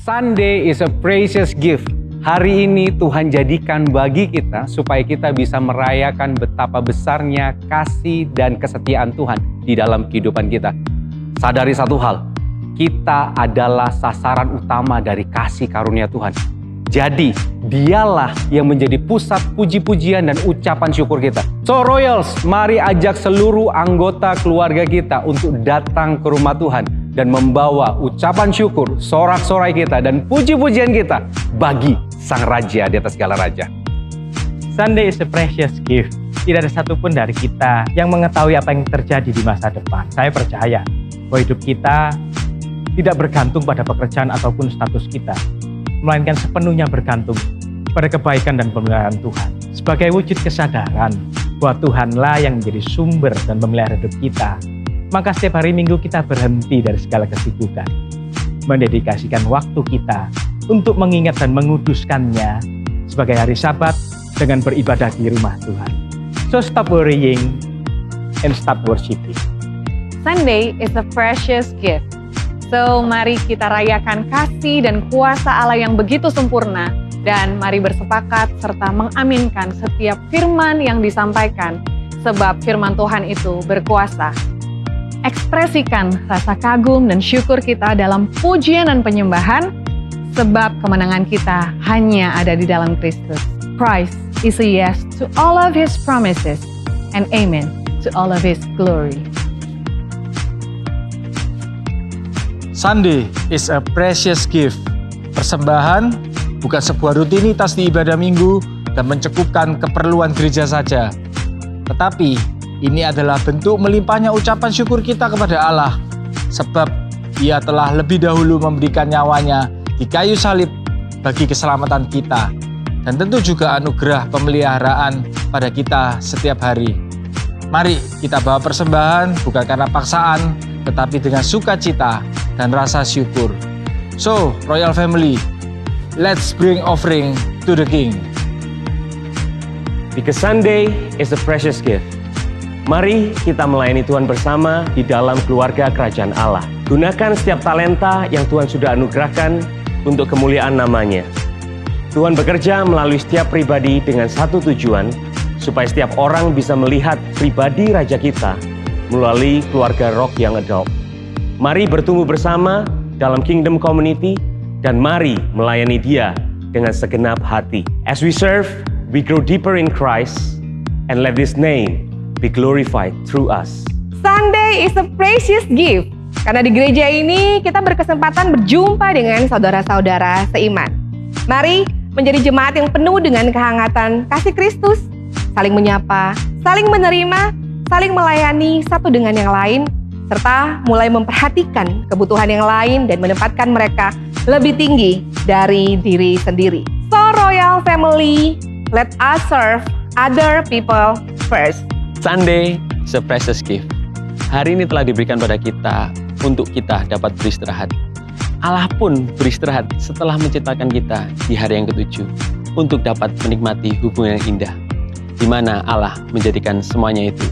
Sunday is a precious gift. Hari ini Tuhan jadikan bagi kita supaya kita bisa merayakan betapa besarnya kasih dan kesetiaan Tuhan di dalam kehidupan kita. Sadari satu hal, kita adalah sasaran utama dari kasih karunia Tuhan. Jadi, dialah yang menjadi pusat puji-pujian dan ucapan syukur kita. So Royals, mari ajak seluruh anggota keluarga kita untuk datang ke rumah Tuhan dan membawa ucapan syukur, sorak-sorai kita, dan puji-pujian kita bagi Sang Raja di atas segala raja. Sunday is a precious gift. Tidak ada satupun dari kita yang mengetahui apa yang terjadi di masa depan. Saya percaya bahwa hidup kita tidak bergantung pada pekerjaan ataupun status kita, melainkan sepenuhnya bergantung pada kebaikan dan pemeliharaan Tuhan. Sebagai wujud kesadaran bahwa Tuhanlah yang menjadi sumber dan pemelihara hidup kita, maka setiap hari Minggu kita berhenti dari segala kesibukan, mendedikasikan waktu kita untuk mengingat dan menguduskannya sebagai hari Sabat dengan beribadah di rumah Tuhan. So stop worrying and stop worshiping. Sunday is a precious gift. So mari kita rayakan kasih dan kuasa Allah yang begitu sempurna, dan mari bersepakat serta mengaminkan setiap firman yang disampaikan, sebab firman Tuhan itu berkuasa. Ekspresikan rasa kagum dan syukur kita dalam pujian dan penyembahan, sebab kemenangan kita hanya ada di dalam Kristus. Christ is a yes to all of His promises and amen to all of His glory. Sunday is a precious gift. Persembahan bukan sebuah rutinitas di ibadah minggu dan mencukupkan keperluan gereja saja. Tetapi ini adalah bentuk melimpahnya ucapan syukur kita kepada Allah, sebab Ia telah lebih dahulu memberikan nyawanya di kayu salib bagi keselamatan kita, dan tentu juga anugerah pemeliharaan pada kita setiap hari. Mari kita bawa persembahan bukan karena paksaan, tetapi dengan sukacita dan rasa syukur. So, Royal Family, let's bring offering to the King. Because Sunday is a precious gift. Mari kita melayani Tuhan bersama di dalam keluarga kerajaan Allah. Gunakan setiap talenta yang Tuhan sudah anugerahkan untuk kemuliaan namanya. Tuhan bekerja melalui setiap pribadi dengan satu tujuan, supaya setiap orang bisa melihat pribadi Raja kita melalui keluarga Rock Young Adult. Mari bertumbuh bersama dalam Kingdom Community, dan mari melayani Dia dengan segenap hati. As we serve, we grow deeper in Christ, and let His name be glorified through us. Sunday is a precious gift. Karena di gereja ini kita berkesempatan berjumpa dengan saudara-saudara seiman. Mari menjadi jemaat yang penuh dengan kehangatan kasih Kristus, saling menyapa, saling menerima, saling melayani satu dengan yang lain, serta mulai memperhatikan kebutuhan yang lain dan menempatkan mereka lebih tinggi dari diri sendiri. So Royal Family, let us serve other people first. Sunday is a precious gift. Hari ini telah diberikan pada kita untuk kita dapat beristirahat. Allah pun beristirahat setelah menciptakan kita di hari yang ketujuh untuk dapat menikmati hubungan yang indah, di mana Allah menjadikan semuanya itu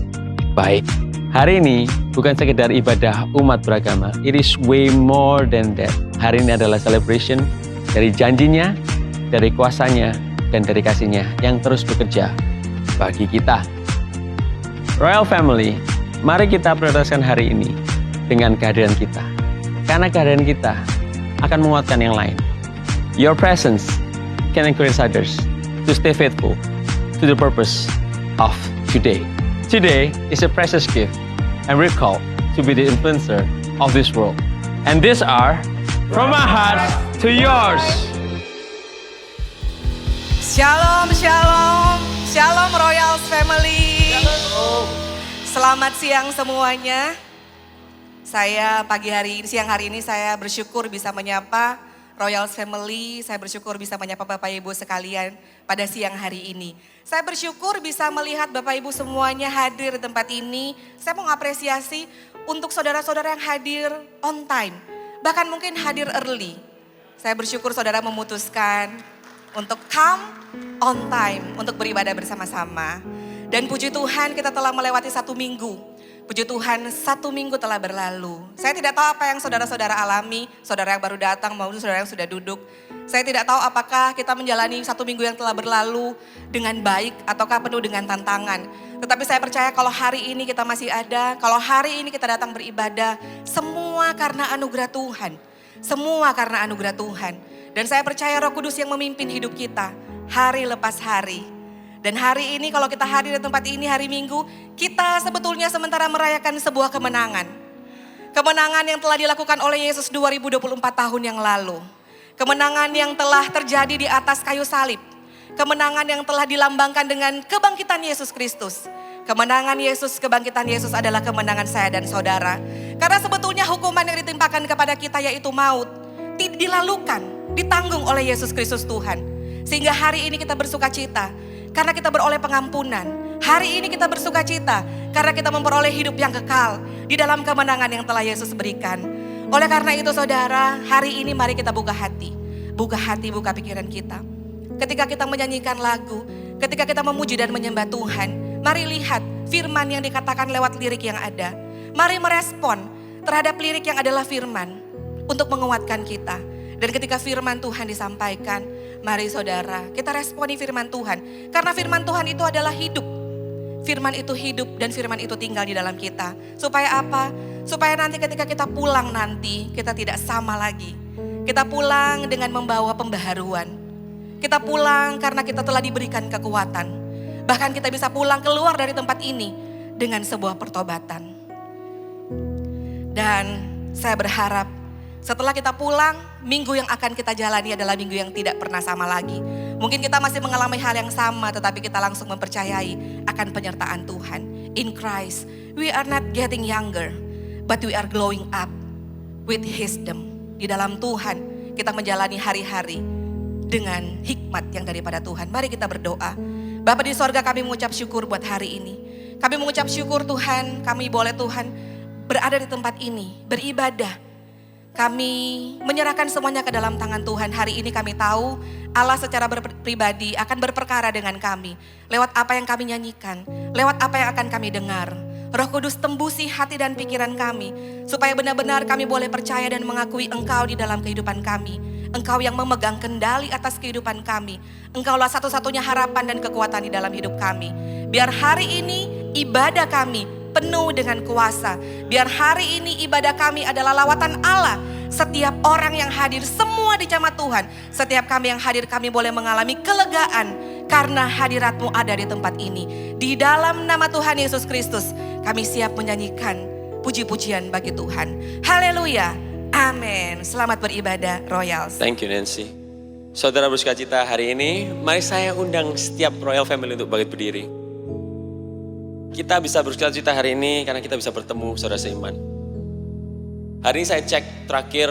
baik. Hari ini bukan sekedar ibadah umat beragama, it is way more than that. Hari ini adalah celebration dari janjinya, dari kuasanya, dan dari kasihnya yang terus bekerja bagi kita. Royal Family, mari kita prioritaskan hari ini dengan kehadiran kita. Karena kehadiran kita akan menguatkan yang lain. Your presence can encourage others to stay faithful to the purpose of today. Today is a precious gift, and we're called to be the influencer of this world. And these are from our hearts to yours. Shalom, shalom, shalom Royals Family. Selamat siang semuanya. Saya siang hari ini saya bersyukur bisa menyapa Royals Family. Saya bersyukur bisa menyapa Bapak Ibu sekalian pada siang hari ini. Saya bersyukur bisa melihat Bapak Ibu semuanya hadir di tempat ini. Saya mau ngapresiasi untuk saudara-saudara yang hadir on time. Bahkan mungkin hadir early. Saya bersyukur saudara memutuskan untuk come on time untuk beribadah bersama-sama. Dan puji Tuhan kita telah melewati 1 minggu. Puji Tuhan, 1 minggu telah berlalu. Saya tidak tahu apa yang saudara-saudara alami, saudara yang baru datang maupun saudara yang sudah duduk. Saya tidak tahu apakah kita menjalani 1 minggu yang telah berlalu dengan baik ataukah penuh dengan tantangan. Tetapi saya percaya kalau hari ini kita masih ada, kalau hari ini kita datang beribadah, semua karena anugerah Tuhan. Semua karena anugerah Tuhan. Dan saya percaya Roh Kudus yang memimpin hidup kita hari lepas hari. Dan hari ini kalau kita hadir di tempat ini hari Minggu, kita sebetulnya sementara merayakan sebuah kemenangan. Kemenangan yang telah dilakukan oleh Yesus 2024 tahun yang lalu. Kemenangan yang telah terjadi di atas kayu salib. Kemenangan yang telah dilambangkan dengan kebangkitan Yesus Kristus. Kemenangan Yesus, kebangkitan Yesus adalah kemenangan saya dan saudara. Karena sebetulnya hukuman yang ditimpakan kepada kita yaitu maut, dilalukan, ditanggung oleh Yesus Kristus Tuhan. Sehingga hari ini kita bersuka cita karena kita beroleh pengampunan. Hari ini kita bersuka cita karena kita memperoleh hidup yang kekal di dalam kemenangan yang telah Yesus berikan. Oleh karena itu saudara, hari ini mari kita buka hati. Buka hati, buka pikiran kita. Ketika kita menyanyikan lagu, ketika kita memuji dan menyembah Tuhan, mari lihat firman yang dikatakan lewat lirik yang ada. Mari merespon terhadap lirik yang adalah firman untuk menguatkan kita. Dan ketika firman Tuhan disampaikan, mari saudara, kita responi firman Tuhan. Karena firman Tuhan itu adalah hidup. Firman itu hidup dan firman itu tinggal di dalam kita. Supaya apa? Supaya nanti ketika kita pulang nanti, kita tidak sama lagi. Kita pulang dengan membawa pembaharuan. Kita pulang karena kita telah diberikan kekuatan. Bahkan kita bisa pulang keluar dari tempat ini dengan sebuah pertobatan. Dan saya berharap setelah kita pulang, minggu yang akan kita jalani adalah minggu yang tidak pernah sama lagi. Mungkin kita masih mengalami hal yang sama, tetapi kita langsung mempercayai akan penyertaan Tuhan. In Christ, we are not getting younger, but we are growing up with wisdom. Di dalam Tuhan, kita menjalani hari-hari dengan hikmat yang daripada Tuhan. Mari kita berdoa. Bapa di sorga, kami mengucap syukur buat hari ini. Kami mengucap syukur Tuhan, kami boleh Tuhan berada di tempat ini, beribadah. Kami menyerahkan semuanya ke dalam tangan Tuhan. Hari ini kami tahu Allah secara pribadi akan berperkara dengan kami. Lewat apa yang kami nyanyikan, lewat apa yang akan kami dengar. Roh Kudus tembusi hati dan pikiran kami. Supaya benar-benar kami boleh percaya dan mengakui Engkau di dalam kehidupan kami. Engkau yang memegang kendali atas kehidupan kami. Engkaulah satu-satunya harapan dan kekuatan di dalam hidup kami. Biar hari ini ibadah kami penuh dengan kuasa. Biar hari ini ibadah kami adalah lawatan Allah. Setiap orang yang hadir, semua di jamaat Tuhan. Setiap kami yang hadir, kami boleh mengalami kelegaan karena hadirat-Mu ada di tempat ini. Di dalam nama Tuhan Yesus Kristus, kami siap menyanyikan puji-pujian bagi Tuhan. Haleluya, amin. Selamat beribadah, Royals. Thank you Nancy. Saudara bersukacita hari ini, mari saya undang setiap Royal Family untuk bangkit berdiri. Kita bisa bersukacita hari ini karena kita bisa bertemu saudara seiman. Hari ini saya cek terakhir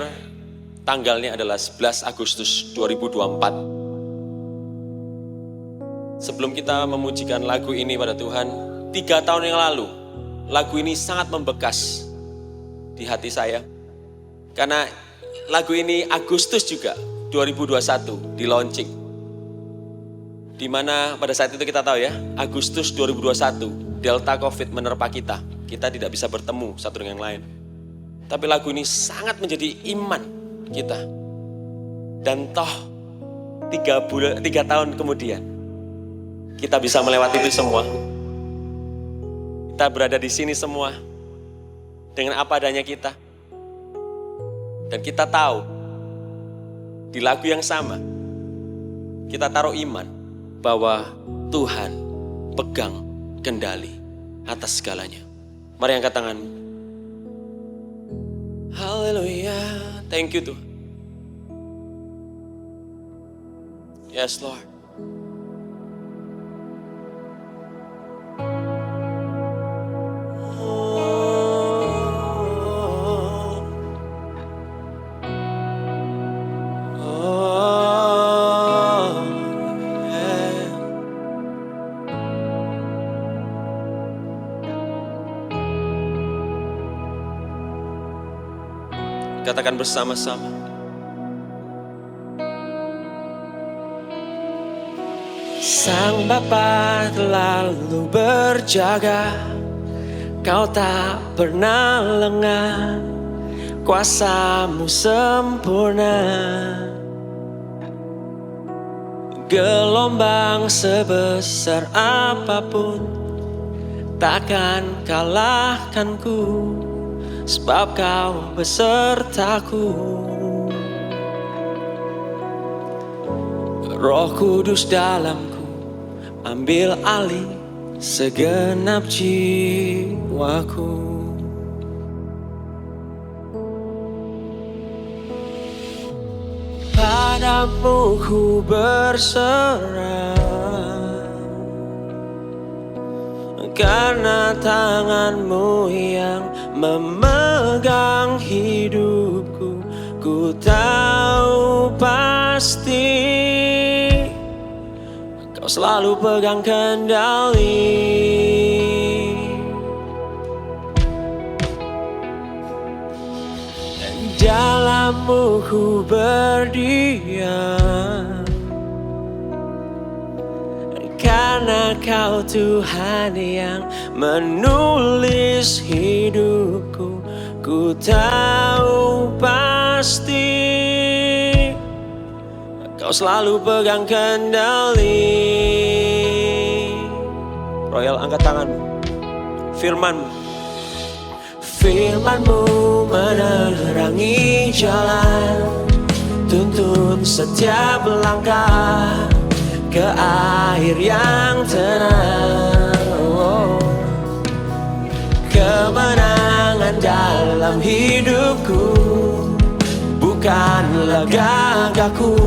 tanggalnya adalah 11 Agustus 2024. Sebelum kita memujikan lagu ini pada Tuhan, 3 tahun yang lalu, lagu ini sangat membekas di hati saya. Karena lagu ini Agustus juga 2021 di launching. Di mana pada saat itu kita tahu ya, Agustus 2021, Delta COVID menerpa kita. Kita tidak bisa bertemu satu dengan yang lain. Tapi lagu ini sangat menjadi iman kita. Dan toh 3 tahun kemudian, kita bisa melewati itu semua. Kita berada di sini semua dengan apa adanya kita. Dan kita tahu di lagu yang sama kita taruh iman bahwa Tuhan pegang kendali atas segalanya. Mari angkat tangan. Haleluya. Thank you Tuhan. Yes Lord. Katakan bersama-sama. Sang Bapa terlalu berjaga Kau tak pernah lengah, kuasamu sempurna. Gelombang sebesar apapun takkan kalahkanku, sebab kau besertaku. Roh Kudus dalamku, ambil alih segenap jiwaku. Padamu ku berserah, karena tangan-Mu yang memegang hidupku. Ku tahu pasti Kau selalu pegang kendali. Dalam-Mu ku berdiam, karena Kau Tuhan yang menulis hidupku. Ku tahu pasti Kau selalu pegang kendali. Royal, angkat tanganmu. Firman-Mu, Firman-Mu menerangi jalan, tuntun setiap langkah ke air yang tenang. Kemenangan dalam hidupku bukanlah gagahku,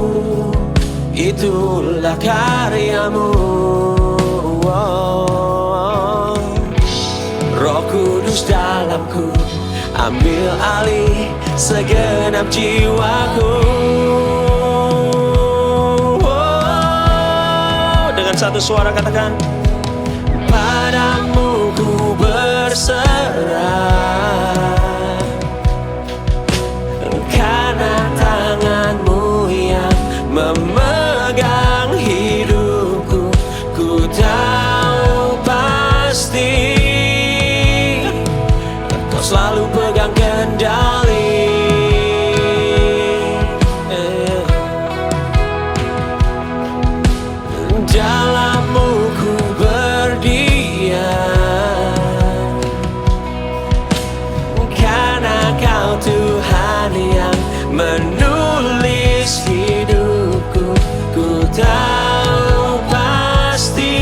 itulah karya-Mu. Roh Kudus dalamku, ambil alih segenap jiwaku. Dengan satu suara katakan, padamu ku berserah, karena tangan-Mu yang memegang hidupku. Ku tahu pasti Kau selalu pegang kendali. Dalam-Mu ku berdiam, karena Kau Tuhan yang menulis hidupku. Ku tahu pasti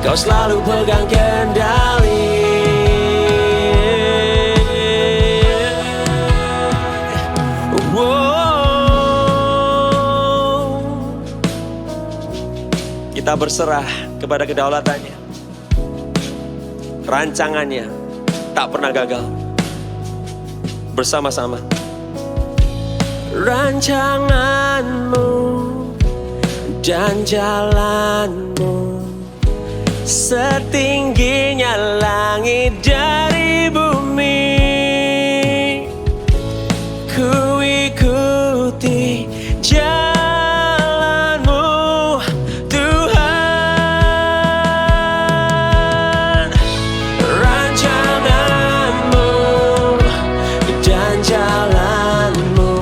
Kau selalu pegang kendali. Kita berserah kepada kedaulatannya. Rancangannya tak pernah gagal. Bersama-sama. Rancangan-Mu dan jalan-Mu setingginya langit dari bumi. Ku ikuti jalan-Mu, Tuhan. Rancangan-Mu dan jalan-Mu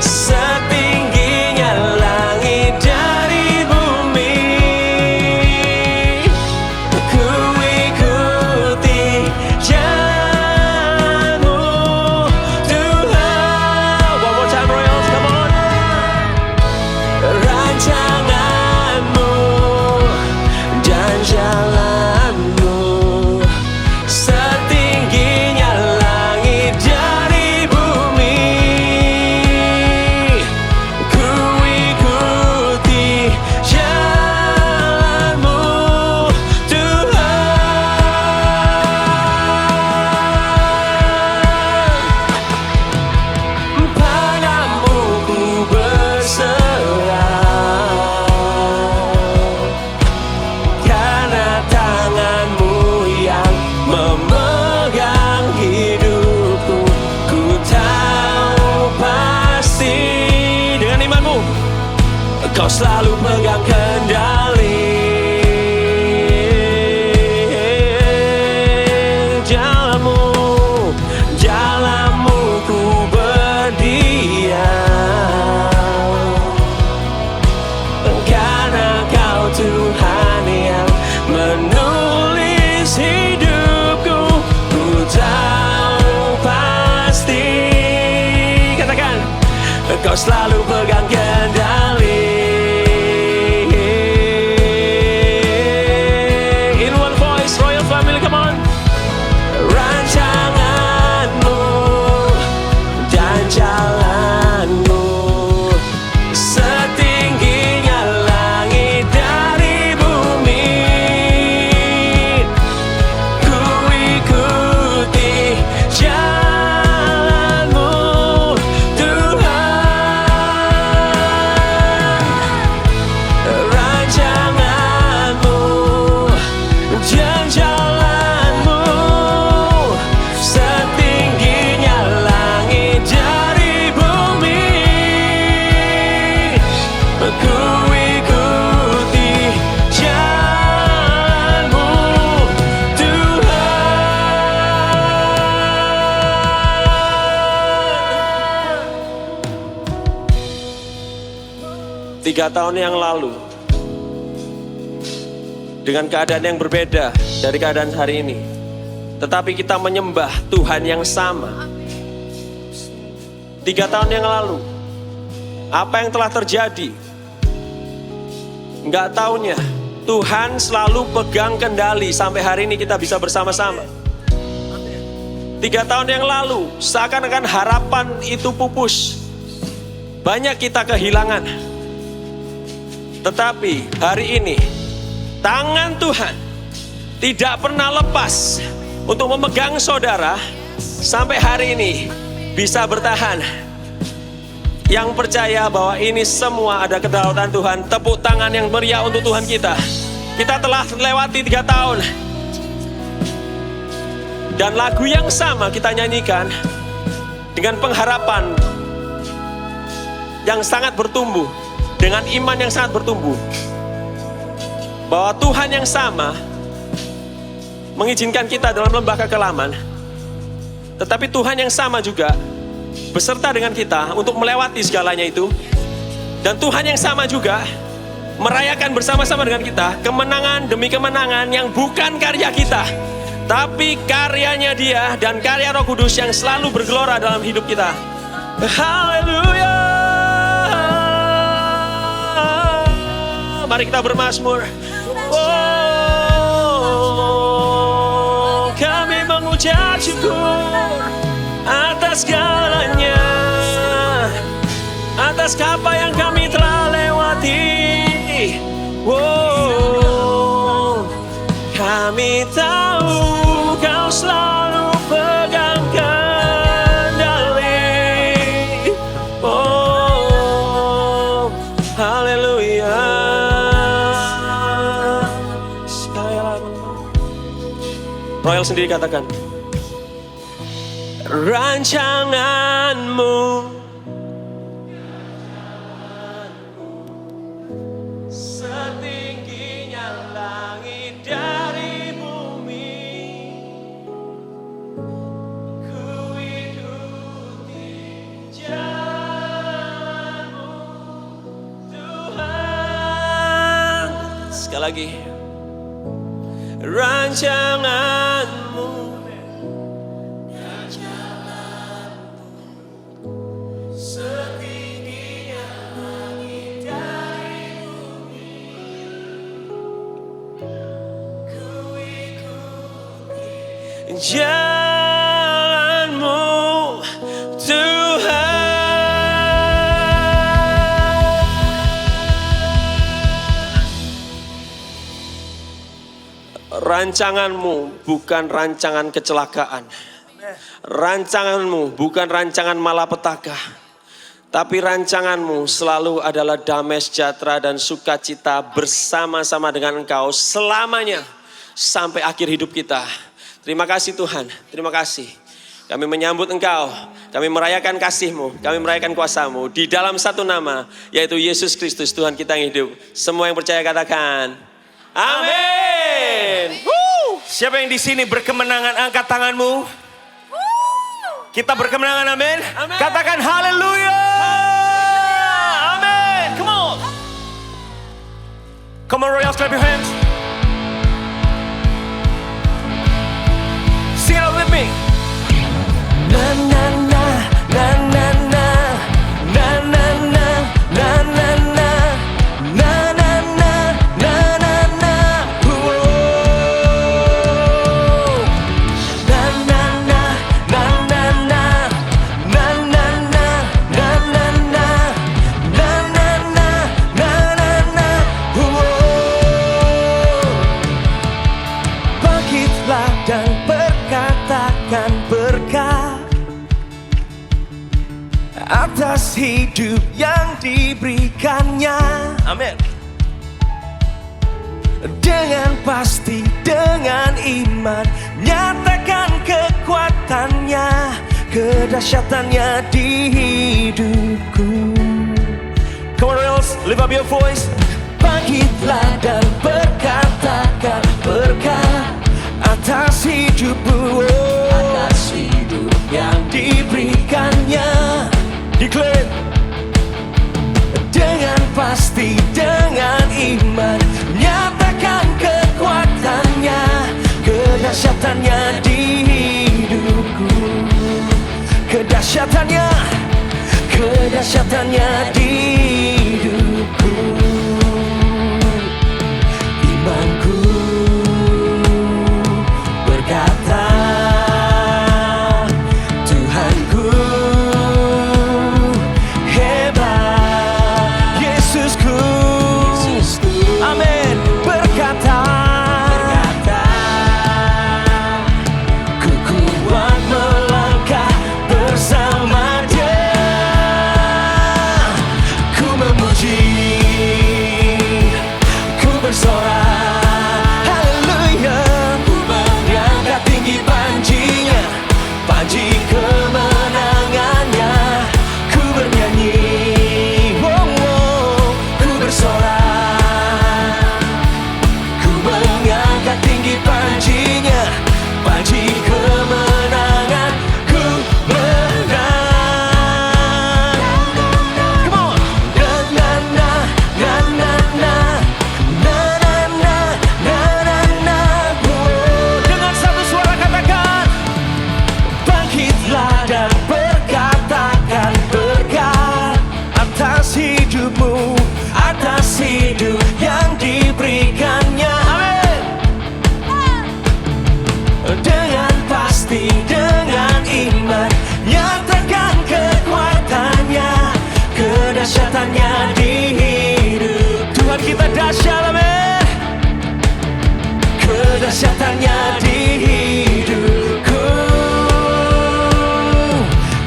setingginya langit dari bumi. Ku ikuti Kau selalu pegang kendali. In one voice, Royal Family, come on. Rancanganmu dan jalanmu setingginya langit dari bumi. Ku ikuti jalanmu, Tuhan. Rancanganmu dan jalanmu setingginya langit dari bumi. Ku ikuti jalanmu, Tuhan. 3 tahun yang lalu, dengan keadaan yang berbeda dari keadaan hari ini, tetapi kita menyembah Tuhan yang sama. 3 tahun yang lalu, apa yang telah terjadi? Nggak taunya, Tuhan selalu pegang kendali sampai hari ini kita bisa bersama-sama. 3 tahun yang lalu, seakan-akan harapan itu pupus. Banyak kita kehilangan. Tetapi hari ini, tangan Tuhan tidak pernah lepas untuk memegang saudara sampai hari ini bisa bertahan. Yang percaya bahwa ini semua ada kedaulatan Tuhan, tepuk tangan yang meriah untuk Tuhan kita. Kita telah lewati 3 tahun. Dan lagu yang sama kita nyanyikan dengan pengharapan yang sangat bertumbuh, dengan iman yang sangat bertumbuh, bahwa Tuhan yang sama mengizinkan kita dalam lembah kekelaman, tetapi Tuhan yang sama juga beserta dengan kita untuk melewati segalanya itu. Dan Tuhan yang sama juga merayakan bersama-sama dengan kita kemenangan demi kemenangan yang bukan karya kita, tapi karyanya Dia dan karya Roh Kudus yang selalu bergelora dalam hidup kita. Haleluya. Mari kita bermazmur. Oh, kami mengucap syukur atas segalanya, atas apa yang kami telah lewati. Oh, kami tahu Kau selalu pegang kendali. Oh, haleluya. Royal sendiri katakan, rancanganmu setingginya langit dari bumi. Ku ikuti jalanmu, Tuhan. Sekali lagi, rancanganmu setingginya langit dari bumi. Ku ikuti jalanmu, Tuhan. Rancanganmu bukan rancangan kecelakaan. Rancanganmu bukan rancangan malapetaka. Tapi rancanganmu selalu adalah damai sejahtera dan sukacita bersama-sama dengan Engkau selamanya sampai akhir hidup kita. Terima kasih Tuhan, terima kasih. Kami menyambut Engkau, kami merayakan kasih-Mu, kami merayakan kuasa-Mu di dalam satu nama, yaitu Yesus Kristus Tuhan kita yang hidup. Semua yang percaya katakan, amin. Siapa yang di sini berkemenangan, angkat tanganmu. Kita berkemenangan, amin. Katakan haleluya. Amin. Come on. Come on Royals, clap your hands. Sing it with me. Na na na na na na na na atas hidup yang diberikannya. Amin. Dengan pasti, dengan iman, nyatakan kekuatannya, kedahsyatannya di hidupku. Come on, Royals, lift up your voice. Bangkitlah dan berkatakan berkat atas hidupmu, atas hidup yang diberikannya. Declare dengan pasti, dengan iman, nyatakan kekuatannya, kedahsyatannya di hidupku, kedahsyatannya, kedahsyatannya di hidupku. Imanku berkata, Tuhanku hebat, Yesusku, amin, berkata, ku kuat melangkah bersama Dia, ku memuji, ku bersorak, haleluya, ku mengangkat tinggi panjinya, panji kemenangannya, ku bernyanyi, oh, oh, ku bersorak, ku mengangkat tinggi panjinya, panji kemenangan, ku menang. Come on, na na na na na na na na na na na. Oh, dengan satu suara katakan, bangkitlah dan berkatakan berkat atas hidupmu, atas hidup yang diberikannya. Amin. Dengan pasti, dengan iman, nyatakan kekuatannya, kedahsyatannya di hidup. Tuhan kita dahsyat, amin. Kedahsyatannya di hidupku.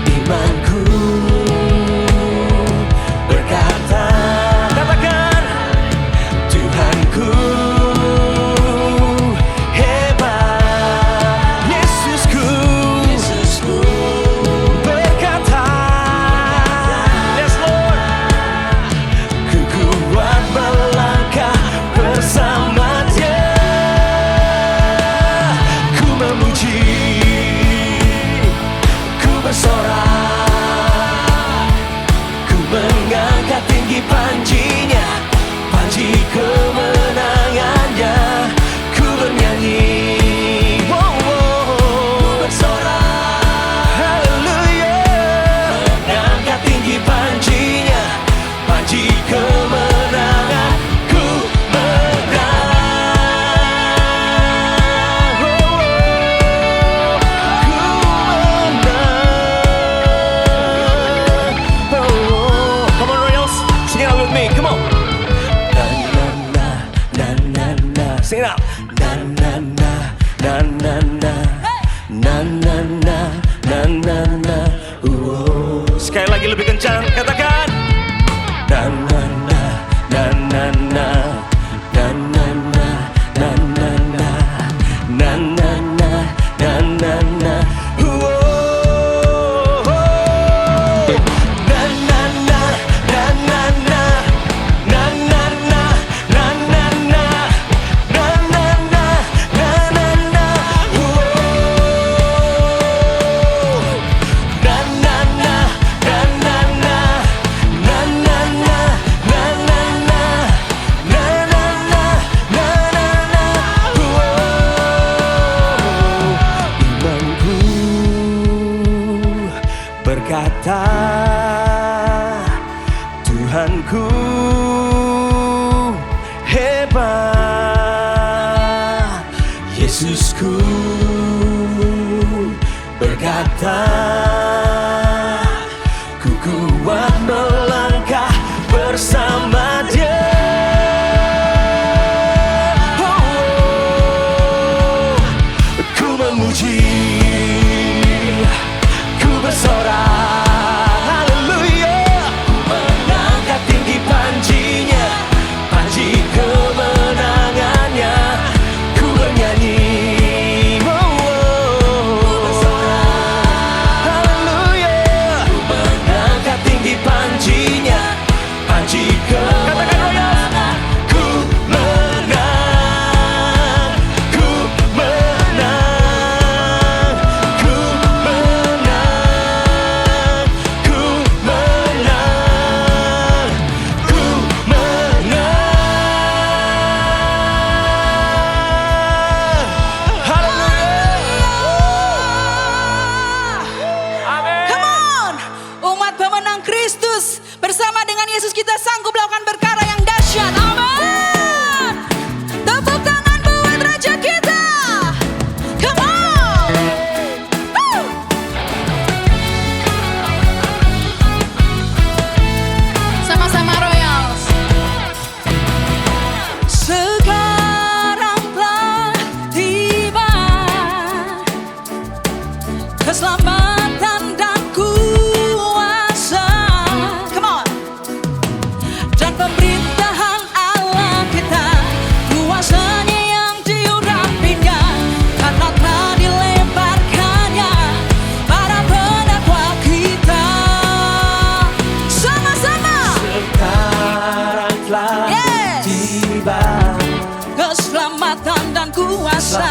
Imanku berkata, katakan, Tuhanku hebat, Yesusku, berkata, yes Lord, ku kuat melangkah bersama Dia, ku memuji, ku bersorak, ku mengangkat tinggi panjinya, panji kemenangannya, ku bernyanyi, oh, oh, ku bersorak, haleluya, mengangkat tinggi panjinya, panji kemenangan, ku menang, oh, oh, ku menang, oh, oh. Come on Royals, sing it out with me, come on. Na na na na na na, sing it out. Na na na na na na na na na na na na. Sekali lagi lebih kencang, katakan. Na na na na na na na na na na na na na na na na na na. Na na na na na na na na na na na na na na na na na na. Na na na na na na na na na na na na na na na na na na. Imanku berkata, Tuhanku hebat, Yesusku berkata, ku kuat melangkah bersama Dia. Oh, oh, ku memuji, ku bersorak, haleluya. keselamatan dan kuasa. Come on. Dan pemerintahan Allah kita, kuasanya yang diurapinya, karena telah dilemparkannya para pendakwa kita. Sama-sama. Sekarang telah tiba Keselamatan dan kuasa.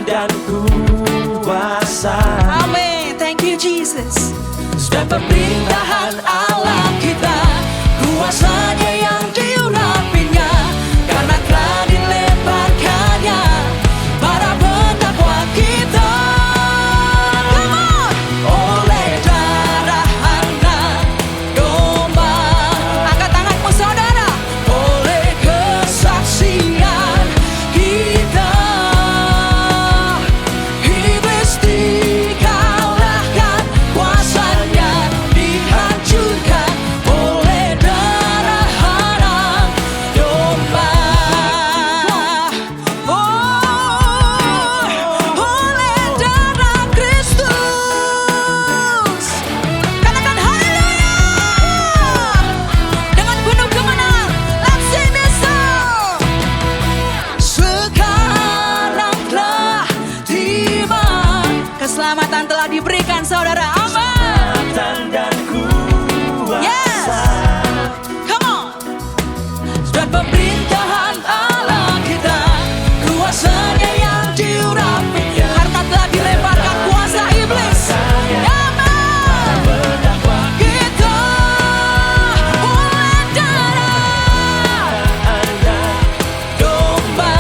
dan kuasa. Amin. Thank you Jesus. Dan pemerintahan Allah kita, kuasanya yang diurapinya, karena telah dilemparkannya para pendakwa kita. Come on. Oleh darah anak domba. Angkat tanganmu saudara. Oleh kesaksian kita, iblis dikalahkan, kuasanya dihancurkan oleh darah anak domba. Oleh darah Kristus. Katakan haleluya dengan penuh kemenangan. Let's sing this song. Sekarang telah tiba, keselamatan telah diberikan saudara. Amin. Dan kuasa. Yes. Come on. Dan pemerintahan Allah kita, kuasanya yang diurapi, karena telah dilemparkan kuasa iblis. Amin. Kita oleh darah domba,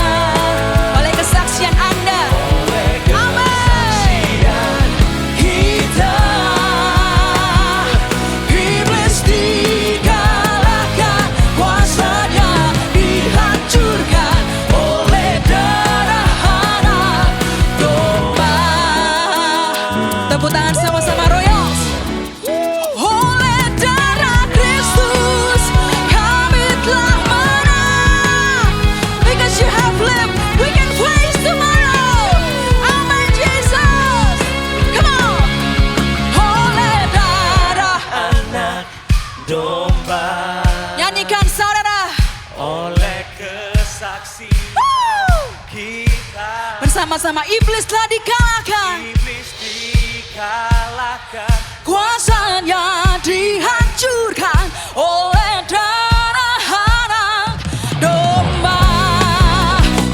oleh kesaksian Anda. Amin. Kita, iblis dikalahkan, kuasanya dihancurkan oleh darah anak domba. Tepuk tangan sama-sama Royals. Oleh darah Kristus kami telah menang. Because you have lived, we can face tomorrow. Amen Jesus. Come on. Oleh darah Anak domba. nyanyikan saudara. Oleh kesaksian Woo! kita, Bersama-sama iblis telah dikalahkan, iblis dikalahkan. kuasanya dihancurkan oleh darah anak domba.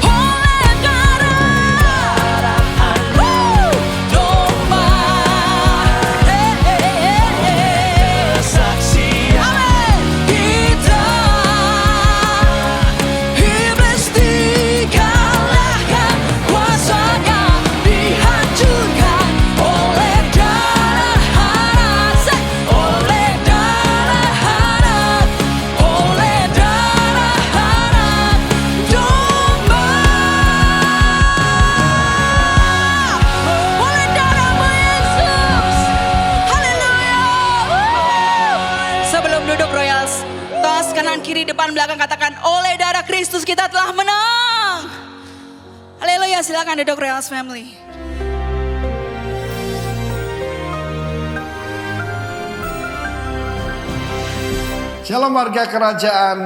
Oleh darah domba. Kesaksian Amin. Kita, iblis dikalahkan, kuasanya dihancurkan oleh darah anak. Say, oleh darah anak, oleh darah anak domba. Oleh darah Yesus. Haleluya. Sebelum duduk Royals, tos kanan kiri depan belakang katakan, oleh darah Kristus kita telah menang. Haleluya, silakan duduk Royals family. Shalom warga kerajaan.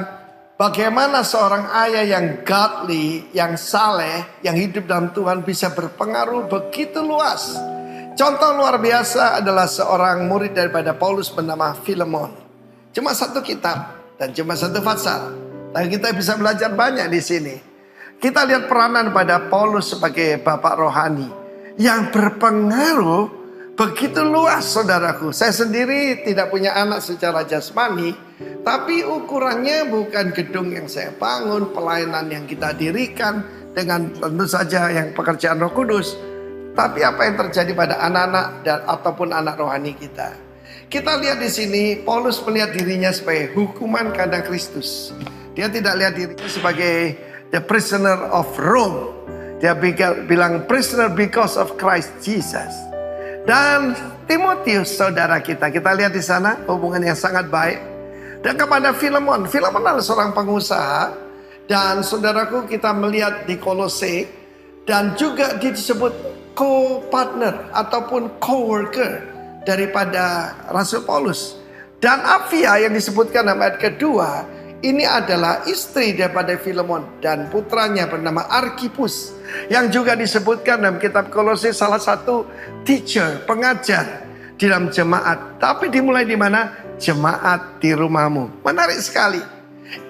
Bagaimana seorang ayah yang godly, yang saleh, yang hidup dalam Tuhan bisa berpengaruh begitu luas. Contoh luar biasa adalah seorang murid daripada Paulus bernama Filemon. Cuma satu kitab dan cuma satu pasal. Tapi kita bisa belajar banyak di sini. Kita lihat peranan pada Paulus sebagai bapak rohani yang berpengaruh begitu luas saudaraku. Saya sendiri tidak punya anak secara jasmani, tapi ukurannya bukan gedung yang saya bangun, pelayanan yang kita dirikan dengan tentu saja yang pekerjaan Roh Kudus. Tapi apa yang terjadi pada anak-anak dan ataupun anak rohani kita. Kita lihat di sini Paulus melihat dirinya sebagai hukuman karena Kristus. Dia tidak lihat dirinya sebagai the prisoner of Rome. Dia bilang prisoner because of Christ Jesus. Dan Timotius saudara kita lihat di sana hubungan yang sangat baik. Dan kepada Filemon adalah seorang pengusaha. Dan saudaraku kita melihat di Kolose dan juga disebut co-partner ataupun co-worker daripada Rasul Paulus. Dan Apphia yang disebutkan dalam ayat kedua, ini adalah istri daripada Filemon dan putranya bernama Archippus, yang juga disebutkan dalam kitab Kolose salah satu teacher, pengajar di dalam jemaat. Tapi dimulai di mana? Jemaat di rumahmu. Menarik sekali.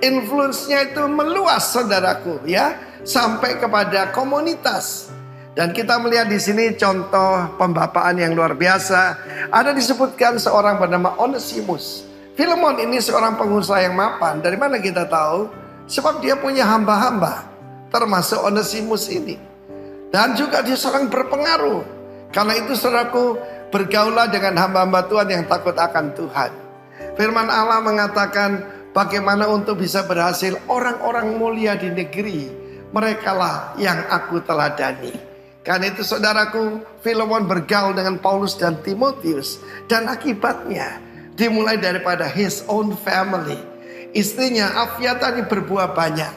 Influence-nya itu meluas, saudaraku, ya, sampai kepada komunitas. Dan kita melihat di sini contoh pembapaan yang luar biasa. Ada disebutkan seorang bernama Onesimus. Filemon ini seorang pengusaha yang mapan. Dari mana kita tahu? Sebab dia punya hamba-hamba, termasuk Onesimus ini. Dan juga dia seorang berpengaruh. Karena itu saudaraku, bergaulah dengan hamba-hamba Tuhan yang takut akan Tuhan. Firman Allah mengatakan bagaimana untuk bisa berhasil orang-orang mulia di negeri. Merekalah yang aku teladani. Karena itu saudaraku, Filemon bergaul dengan Paulus dan Timotius. Dan akibatnya dimulai daripada his own family. Istrinya Apphia tadi berbuah banyak.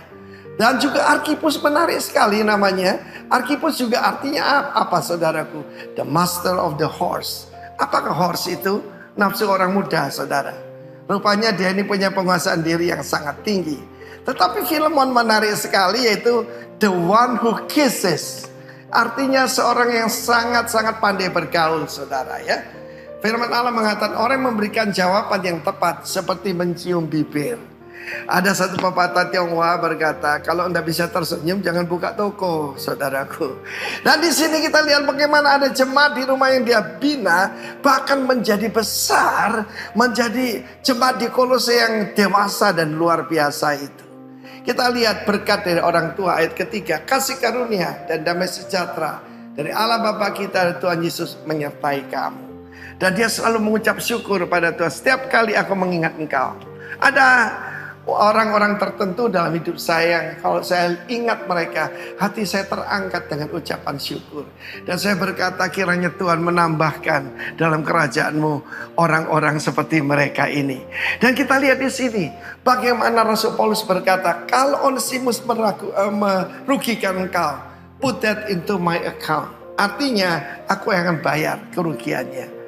Dan juga Archippus, menarik sekali namanya. Archippus juga artinya apa saudaraku? The master of the horse. Apakah horse itu? Nafsu orang muda, saudara. Rupanya dia ini punya penguasaan diri yang sangat tinggi. Tetapi Filemon menarik sekali, yaitu the one who kisses. Artinya seorang yang sangat-sangat pandai bergaul, saudara, ya. Firman Allah mengatakan orang yang memberikan jawaban yang tepat seperti mencium bibir. Ada satu pepatah Tionghoa berkata, kalau Anda bisa tersenyum jangan buka toko, saudaraku. Dan di sini kita lihat bagaimana ada jemaat di rumah yang dia bina, bahkan menjadi besar, menjadi jemaat di Kolose yang dewasa dan luar biasa itu. Kita lihat berkat dari orang tua ayat ketiga, kasih karunia dan damai sejahtera dari Allah Bapa kita dan Tuhan Yesus menyertai kamu. Dan dia selalu mengucap syukur pada Tuhan. Setiap kali aku mengingat engkau. Ada orang-orang tertentu dalam hidup saya, kalau saya ingat mereka, hati saya terangkat dengan ucapan syukur. Dan saya berkata, kiranya Tuhan menambahkan dalam kerajaan-Mu orang-orang seperti mereka ini. Dan kita lihat di sini, bagaimana Rasul Paulus berkata, kalau Onesimus merugikan engkau, put that into my account. Artinya, aku yang akan bayar kerugiannya.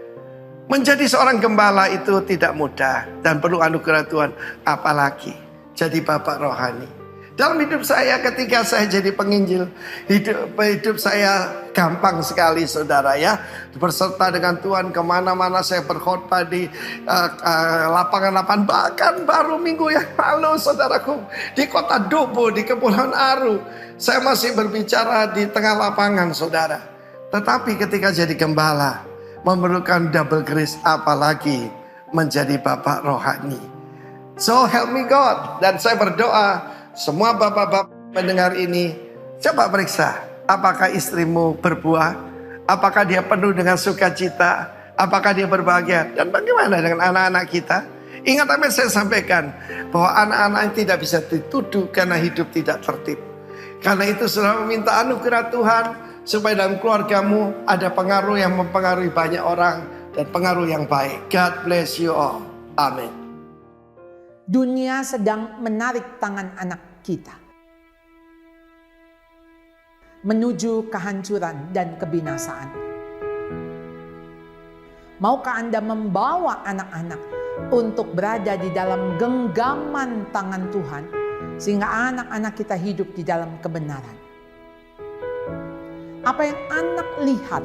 Menjadi seorang gembala itu tidak mudah dan perlu anugerah Tuhan, apalagi jadi bapak rohani. Dalam hidup saya ketika saya jadi penginjil, hidup saya gampang sekali, saudara, ya. Berserta dengan Tuhan kemana-mana, saya berkhotbah di lapangan-lapangan, bahkan baru minggu yang lalu, saudaraku, di kota Dobo, di Kepulauan Aru, saya masih berbicara di tengah lapangan, saudara. Tetapi ketika jadi gembala, memerlukan double grace, apalagi menjadi bapak rohani. So help me God. Dan saya berdoa, semua bapak-bapak mendengar ini, coba periksa, apakah istrimu berbuah? Apakah dia penuh dengan sukacita? Apakah dia berbahagia? Dan bagaimana dengan anak-anak kita? Ingat apa yang saya sampaikan, bahwa anak-anak tidak bisa dituduh karena hidup tidak tertib. Karena itu saudara meminta anugerah Tuhan, supaya dalam keluargamu ada pengaruh yang mempengaruhi banyak orang dan pengaruh yang baik. God bless you all. Amin. Dunia sedang menarik tangan anak kita menuju kehancuran dan kebinasaan. Maukah Anda membawa anak-anak untuk berada di dalam genggaman tangan Tuhan, sehingga anak-anak kita hidup di dalam kebenaran? Apa yang anak lihat,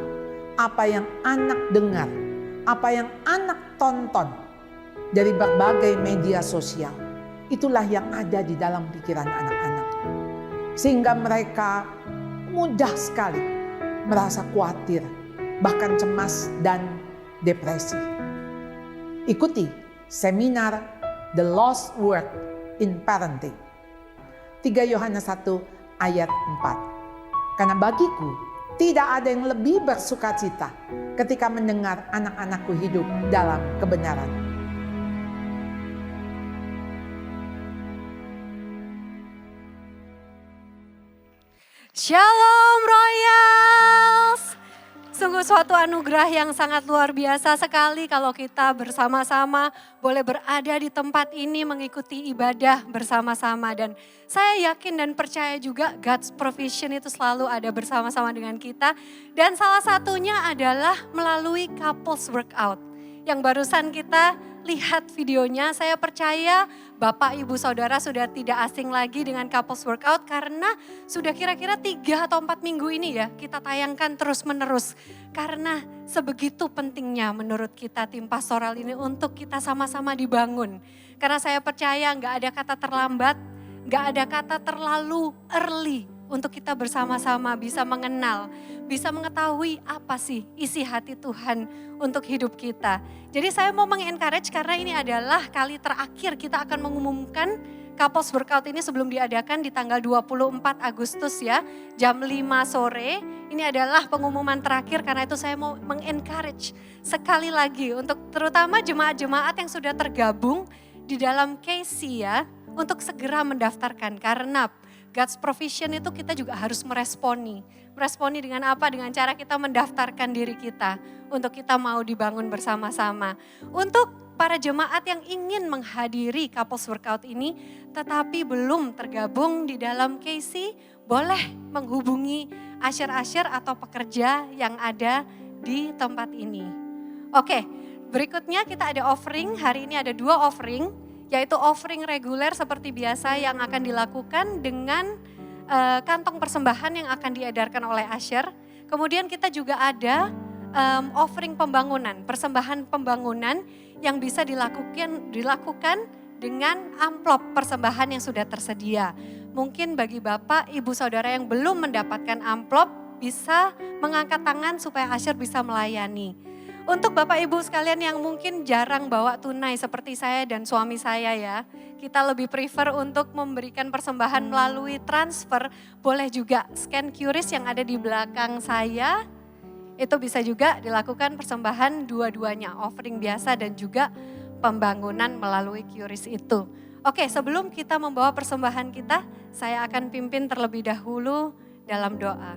apa yang anak dengar, apa yang anak tonton dari berbagai media sosial, itulah yang ada di dalam pikiran anak-anak. Sehingga mereka mudah sekali merasa khawatir, bahkan cemas dan depresi. Ikuti seminar The Lost Word in Parenting. 3 Yohanes 1 ayat 4. Karena bagiku tidak ada yang lebih bersukacita ketika mendengar anak-anakku hidup dalam kebenaran. Shalom Royals. Sungguh suatu anugerah yang sangat luar biasa sekali kalau kita bersama-sama boleh berada di tempat ini mengikuti ibadah bersama-sama. Dan saya yakin dan percaya juga God's provision itu selalu ada bersama-sama dengan kita. Dan salah satunya adalah melalui couples workout. Yang barusan kita lihat videonya, saya percaya Bapak, Ibu, Saudara sudah tidak asing lagi dengan couples workout karena sudah kira-kira 3 atau 4 minggu ini ya kita tayangkan terus menerus. Karena sebegitu pentingnya menurut kita tim pastoral ini untuk kita sama-sama dibangun. Karena saya percaya nggak ada kata terlambat, nggak ada kata terlalu early untuk kita bersama-sama bisa mengenal, bisa mengetahui apa sih isi hati Tuhan untuk hidup kita. Jadi saya mau meng-encourage karena ini adalah kali terakhir kita akan mengumumkan couples workout ini sebelum diadakan di tanggal 24 Agustus ya, jam 5 sore. Ini adalah pengumuman terakhir karena itu saya mau meng-encourage sekali lagi untuk terutama jemaat-jemaat yang sudah tergabung di dalam KC ya, untuk segera mendaftarkan karena God's provision itu kita juga harus meresponi. Meresponi dengan apa? Dengan cara kita mendaftarkan diri kita untuk kita mau dibangun bersama-sama. Untuk para jemaat yang ingin menghadiri couples workout ini tetapi belum tergabung di dalam KC, boleh menghubungi usher-usher atau pekerja yang ada di tempat ini. Oke, berikutnya kita ada offering. Hari ini ada 2 offering. Yaitu offering reguler seperti biasa yang akan dilakukan dengan kantong persembahan yang akan diedarkan oleh usher. Kemudian kita juga ada offering pembangunan, persembahan pembangunan yang bisa dilakukan dengan amplop persembahan yang sudah tersedia. Mungkin bagi Bapak, Ibu, Saudara yang belum mendapatkan amplop bisa mengangkat tangan supaya usher bisa melayani. Untuk Bapak Ibu sekalian yang mungkin jarang bawa tunai seperti saya dan suami saya ya, kita lebih prefer untuk memberikan persembahan melalui transfer, boleh juga scan QRIS yang ada di belakang saya, itu bisa juga dilakukan persembahan dua-duanya, offering biasa dan juga pembangunan melalui QRIS itu. Oke, sebelum kita membawa persembahan kita, saya akan pimpin terlebih dahulu dalam doa.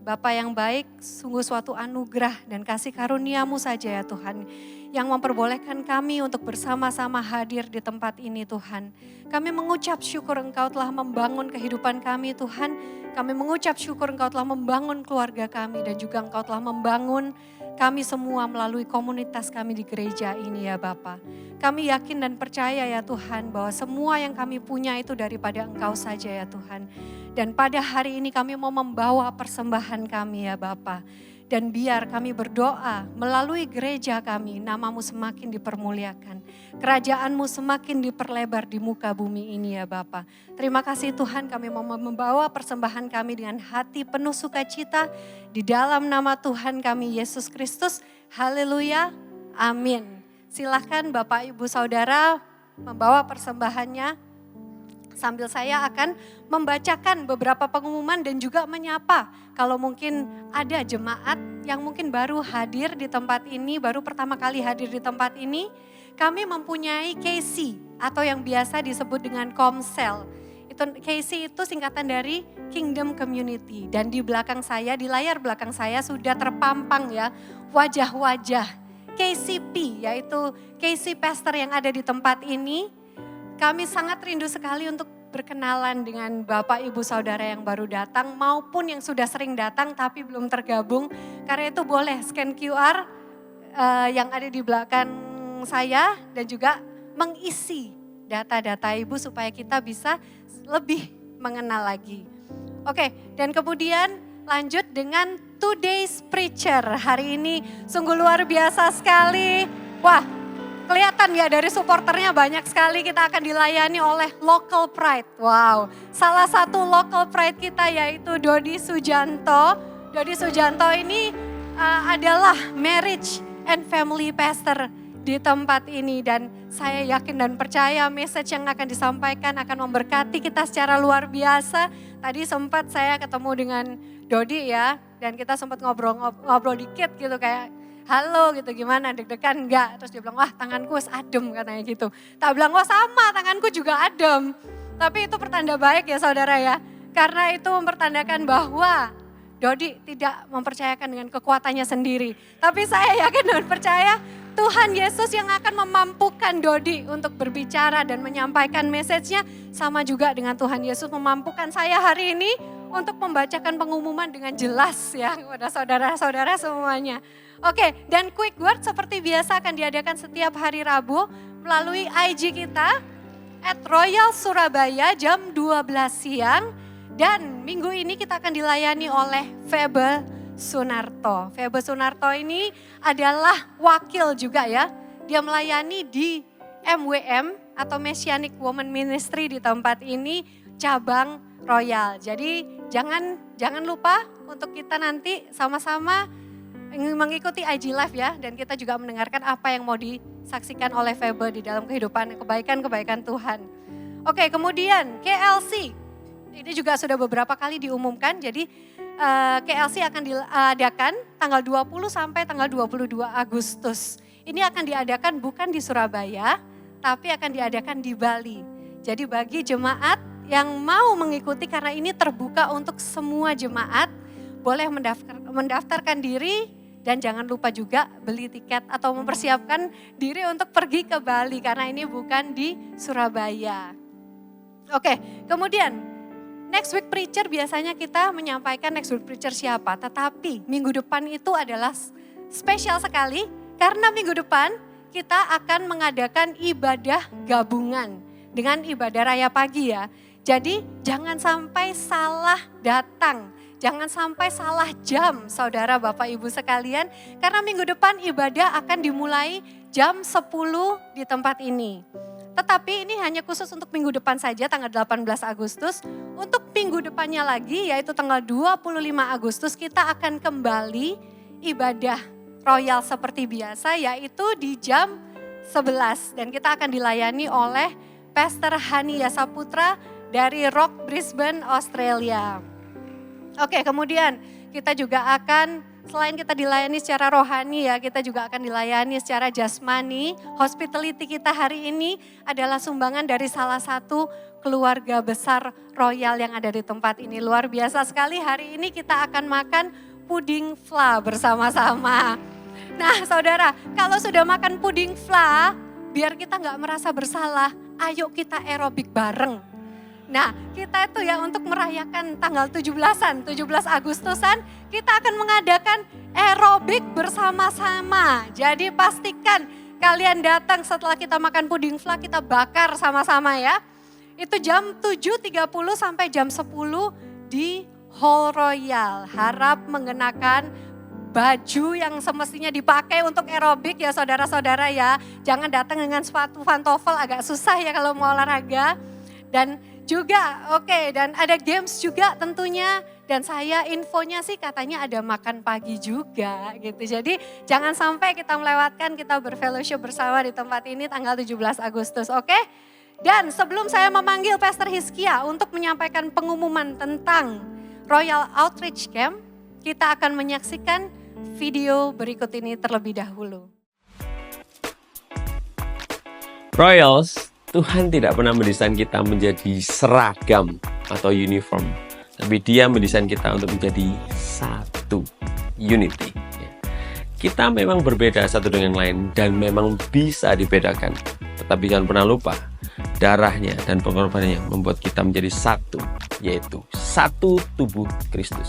Bapa yang baik, sungguh suatu anugerah dan kasih karunia-Mu saja ya Tuhan, yang memperbolehkan kami untuk bersama-sama hadir di tempat ini Tuhan. Kami mengucap syukur Engkau telah membangun kehidupan kami Tuhan. Kami mengucap syukur Engkau telah membangun keluarga kami dan juga Engkau telah membangun kami semua melalui komunitas kami di gereja ini ya Bapa. Kami yakin dan percaya ya Tuhan bahwa semua yang kami punya itu daripada Engkau saja ya Tuhan. Dan pada hari ini kami mau membawa persembahan kami ya Bapa. Dan biar kami berdoa melalui gereja kami, nama-Mu semakin dipermuliakan. Kerajaan-Mu semakin diperlebar di muka bumi ini ya Bapa. Terima kasih Tuhan, kami mau membawa persembahan kami dengan hati penuh sukacita. Di dalam nama Tuhan kami Yesus Kristus. Haleluya, amin. Silahkan Bapak Ibu Saudara membawa persembahannya. Sambil saya akan membacakan beberapa pengumuman dan juga menyapa kalau mungkin ada jemaat yang mungkin baru hadir di tempat ini, baru pertama kali hadir di tempat ini. Kami mempunyai KC atau yang biasa disebut dengan Komsel. KC itu singkatan dari Kingdom Community. Dan di belakang saya, di layar belakang saya sudah terpampang ya wajah-wajah KCP, yaitu KC Pastor yang ada di tempat ini. Kami sangat rindu sekali untuk berkenalan dengan Bapak Ibu Saudara yang baru datang maupun yang sudah sering datang tapi belum tergabung. Karena itu boleh scan QR yang ada di belakang saya dan juga mengisi data-data Ibu supaya kita bisa lebih mengenal lagi. Oke, dan kemudian lanjut dengan Today's Preacher. Hari ini sungguh luar biasa sekali. Wah, kelihatan ya dari supporternya banyak sekali. Kita akan dilayani oleh Local Pride. Wow, salah satu Local Pride kita yaitu Dodi Sujanto. Dodi Sujanto ini adalah Marriage and Family Pastor di tempat ini. Dan saya yakin dan percaya message yang akan disampaikan akan memberkati kita secara luar biasa. Tadi sempat saya ketemu dengan Dodi ya, dan kita sempat ngobrol dikit gitu kayak, halo gitu, gimana, deg-degan enggak? Terus dia bilang, wah tanganku adem katanya gitu. Tak bilang, wah sama tanganku juga adem. Tapi itu pertanda baik ya saudara ya. Karena itu mempertandakan bahwa Dodi tidak mempercayakan dengan kekuatannya sendiri. Tapi saya yakin dan percaya Tuhan Yesus yang akan memampukan Dodi untuk berbicara dan menyampaikan message-nya. Sama juga dengan Tuhan Yesus memampukan saya hari ini untuk membacakan pengumuman dengan jelas ya kepada saudara-saudara semuanya. Oke, dan quick word seperti biasa akan diadakan setiap hari Rabu melalui IG kita @royal_surabaya jam 12 siang. Dan minggu ini kita akan dilayani oleh Febe Sunarto. Febe Sunarto ini adalah wakil juga ya. Dia melayani di MWM atau Messianic Women Ministry di tempat ini cabang Royal. Jadi jangan lupa untuk kita nanti sama-sama mengikuti IG Live ya. Dan kita juga mendengarkan apa yang mau disaksikan oleh Febe di dalam kehidupan kebaikan-kebaikan Tuhan. Oke, kemudian KLC. Ini juga sudah beberapa kali diumumkan. Jadi KLC akan diadakan tanggal 20 sampai tanggal 22 Agustus. Ini akan diadakan bukan di Surabaya, tapi akan diadakan di Bali. Jadi bagi jemaat yang mau mengikuti, karena ini terbuka untuk semua jemaat, boleh mendaftarkan diri dan jangan lupa juga beli tiket atau mempersiapkan diri untuk pergi ke Bali karena ini bukan di Surabaya. Oke, kemudian next week preacher biasanya kita menyampaikan next week preacher siapa, tetapi minggu depan itu adalah spesial sekali karena minggu depan kita akan mengadakan ibadah gabungan dengan ibadah raya pagi ya. Jadi jangan sampai salah datang, jangan sampai salah jam saudara Bapak Ibu sekalian. Karena minggu depan ibadah akan dimulai jam 10 di tempat ini. Tetapi ini hanya khusus untuk minggu depan saja tanggal 18 Agustus. Untuk minggu depannya lagi yaitu tanggal 25 Agustus kita akan kembali ibadah royal seperti biasa yaitu di jam 11. Dan kita akan dilayani oleh Pastor Hani Yasaputra dari Rock Brisbane, Australia. Oke, kemudian kita juga akan, selain kita dilayani secara rohani ya, kita juga akan dilayani secara jasmani. Hospitality kita hari ini adalah sumbangan dari salah satu keluarga besar royal yang ada di tempat ini. Luar biasa sekali, hari ini kita akan makan puding fla bersama-sama. Nah saudara, kalau sudah makan puding fla, biar kita nggak merasa bersalah, ayo kita aerobik bareng. Nah kita itu ya untuk merayakan tanggal 17 Agustusan, kita akan mengadakan aerobik bersama-sama. Jadi pastikan kalian datang setelah kita makan puding fla, kita bakar sama-sama ya. Itu jam 7.30 sampai jam 10 di Hall Royal. Harap mengenakan baju yang semestinya dipakai untuk aerobik ya saudara-saudara ya. Jangan datang dengan sepatu pantofel, agak susah ya kalau mau olahraga. Dan juga dan ada games juga tentunya. Dan saya infonya sih katanya ada makan pagi juga gitu. Jadi jangan sampai kita melewatkan, kita berfellowship bersama di tempat ini tanggal 17 Agustus, oke? Dan sebelum saya memanggil Pastor Hizkia untuk menyampaikan pengumuman tentang Royal Outreach Camp, kita akan menyaksikan video berikut ini terlebih dahulu. Royals, Tuhan tidak pernah mendesain kita menjadi seragam atau uniform. Tapi Dia mendesain kita untuk menjadi satu, unity. Kita memang berbeda satu dengan lain dan memang bisa dibedakan. Tetapi jangan pernah lupa, darahnya dan pengorbanannya membuat kita menjadi satu, yaitu satu tubuh Kristus.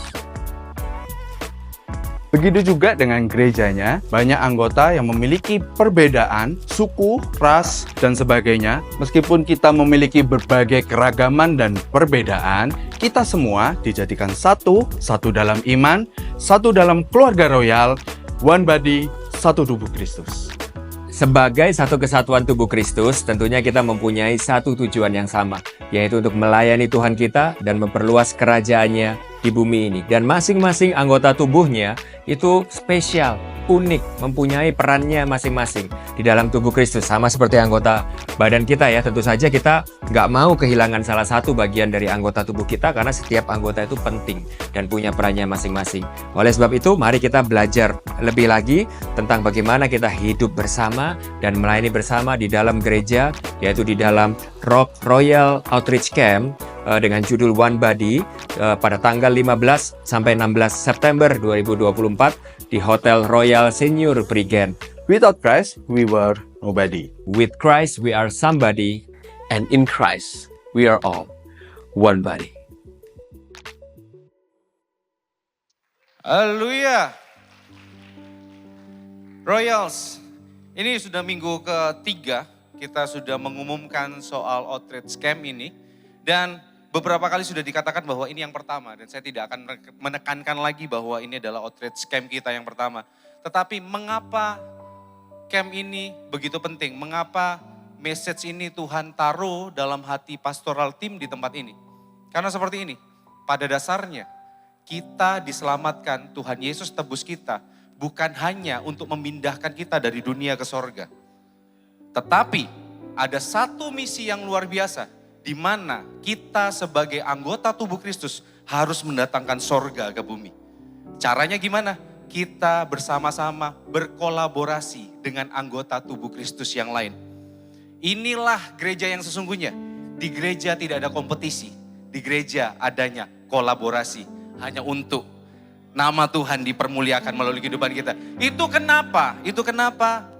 Begitu juga dengan gerejanya, banyak anggota yang memiliki perbedaan, suku, ras, dan sebagainya. Meskipun kita memiliki berbagai keragaman dan perbedaan, kita semua dijadikan satu dalam iman, satu dalam keluarga royal, one body, satu tubuh Kristus. Sebagai satu kesatuan tubuh Kristus, tentunya kita mempunyai satu tujuan yang sama, yaitu untuk melayani Tuhan kita dan memperluas kerajaannya di bumi ini. Dan masing-masing anggota tubuhnya itu spesial, unik, mempunyai perannya masing-masing di dalam tubuh Kristus. Sama seperti anggota badan kita ya, tentu saja kita nggak mau kehilangan salah satu bagian dari anggota tubuh kita karena setiap anggota itu penting dan punya perannya masing-masing. Oleh sebab itu, mari kita belajar lebih lagi tentang bagaimana kita hidup bersama dan melayani bersama di dalam gereja, yaitu di dalam Rock Royal Outreach Camp dengan judul One Body pada tanggal 15 sampai 16 September 2024 di Hotel Royal Senior Prigen. Without Christ, we were nobody. With Christ, we are somebody. And in Christ, we are all one body. Haleluya. Royals, ini sudah minggu ketiga kita sudah mengumumkan soal outreach camp ini. Dan beberapa kali sudah dikatakan bahwa ini yang pertama. Dan saya tidak akan menekankan lagi bahwa ini adalah outreach camp kita yang pertama. Tetapi mengapa camp ini begitu penting? Mengapa message ini Tuhan taruh dalam hati pastoral team di tempat ini? Karena seperti ini, pada dasarnya kita diselamatkan, Tuhan Yesus tebus kita, bukan hanya untuk memindahkan kita dari dunia ke sorga. Tetapi ada satu misi yang luar biasa, di mana kita sebagai anggota tubuh Kristus harus mendatangkan sorga ke bumi. Caranya gimana? Kita bersama-sama berkolaborasi dengan anggota tubuh Kristus yang lain. Inilah gereja yang sesungguhnya. Di gereja tidak ada kompetisi, di gereja adanya kolaborasi. Hanya untuk nama Tuhan dipermuliakan melalui kehidupan kita. Itu kenapa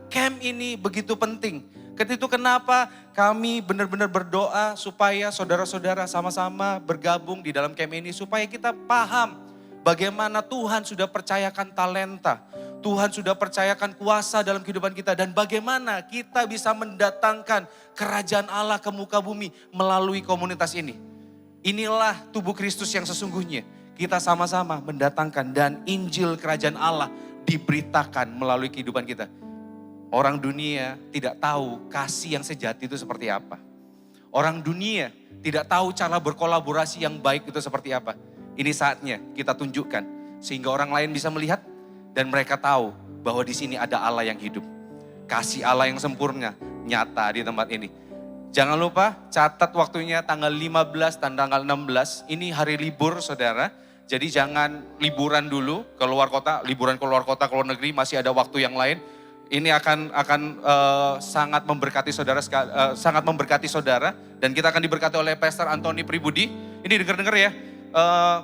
camp ini begitu penting. Itu kenapa kami benar-benar berdoa supaya saudara-saudara sama-sama bergabung di dalam camp ini. Supaya kita paham bagaimana Tuhan sudah percayakan talenta. Tuhan sudah percayakan kuasa dalam kehidupan kita. Dan bagaimana kita bisa mendatangkan kerajaan Allah ke muka bumi melalui komunitas ini. Inilah tubuh Kristus yang sesungguhnya. Kita sama-sama mendatangkan dan Injil kerajaan Allah diberitakan melalui kehidupan kita. Orang dunia tidak tahu kasih yang sejati itu seperti apa. Orang dunia tidak tahu cara berkolaborasi yang baik itu seperti apa. Ini saatnya kita tunjukkan sehingga orang lain bisa melihat dan mereka tahu bahwa di sini ada Allah yang hidup. Kasih Allah yang sempurna nyata di tempat ini. Jangan lupa catat waktunya tanggal 15 dan tanggal 16. Ini hari libur saudara. Jadi jangan liburan dulu ke luar kota, liburan ke luar kota, ke luar negeri, masih ada waktu yang lain. Ini akan sangat memberkati saudara, sangat memberkati saudara. Dan kita akan diberkati oleh Pastor Anthony Pribudi. Ini dengar-dengar ya,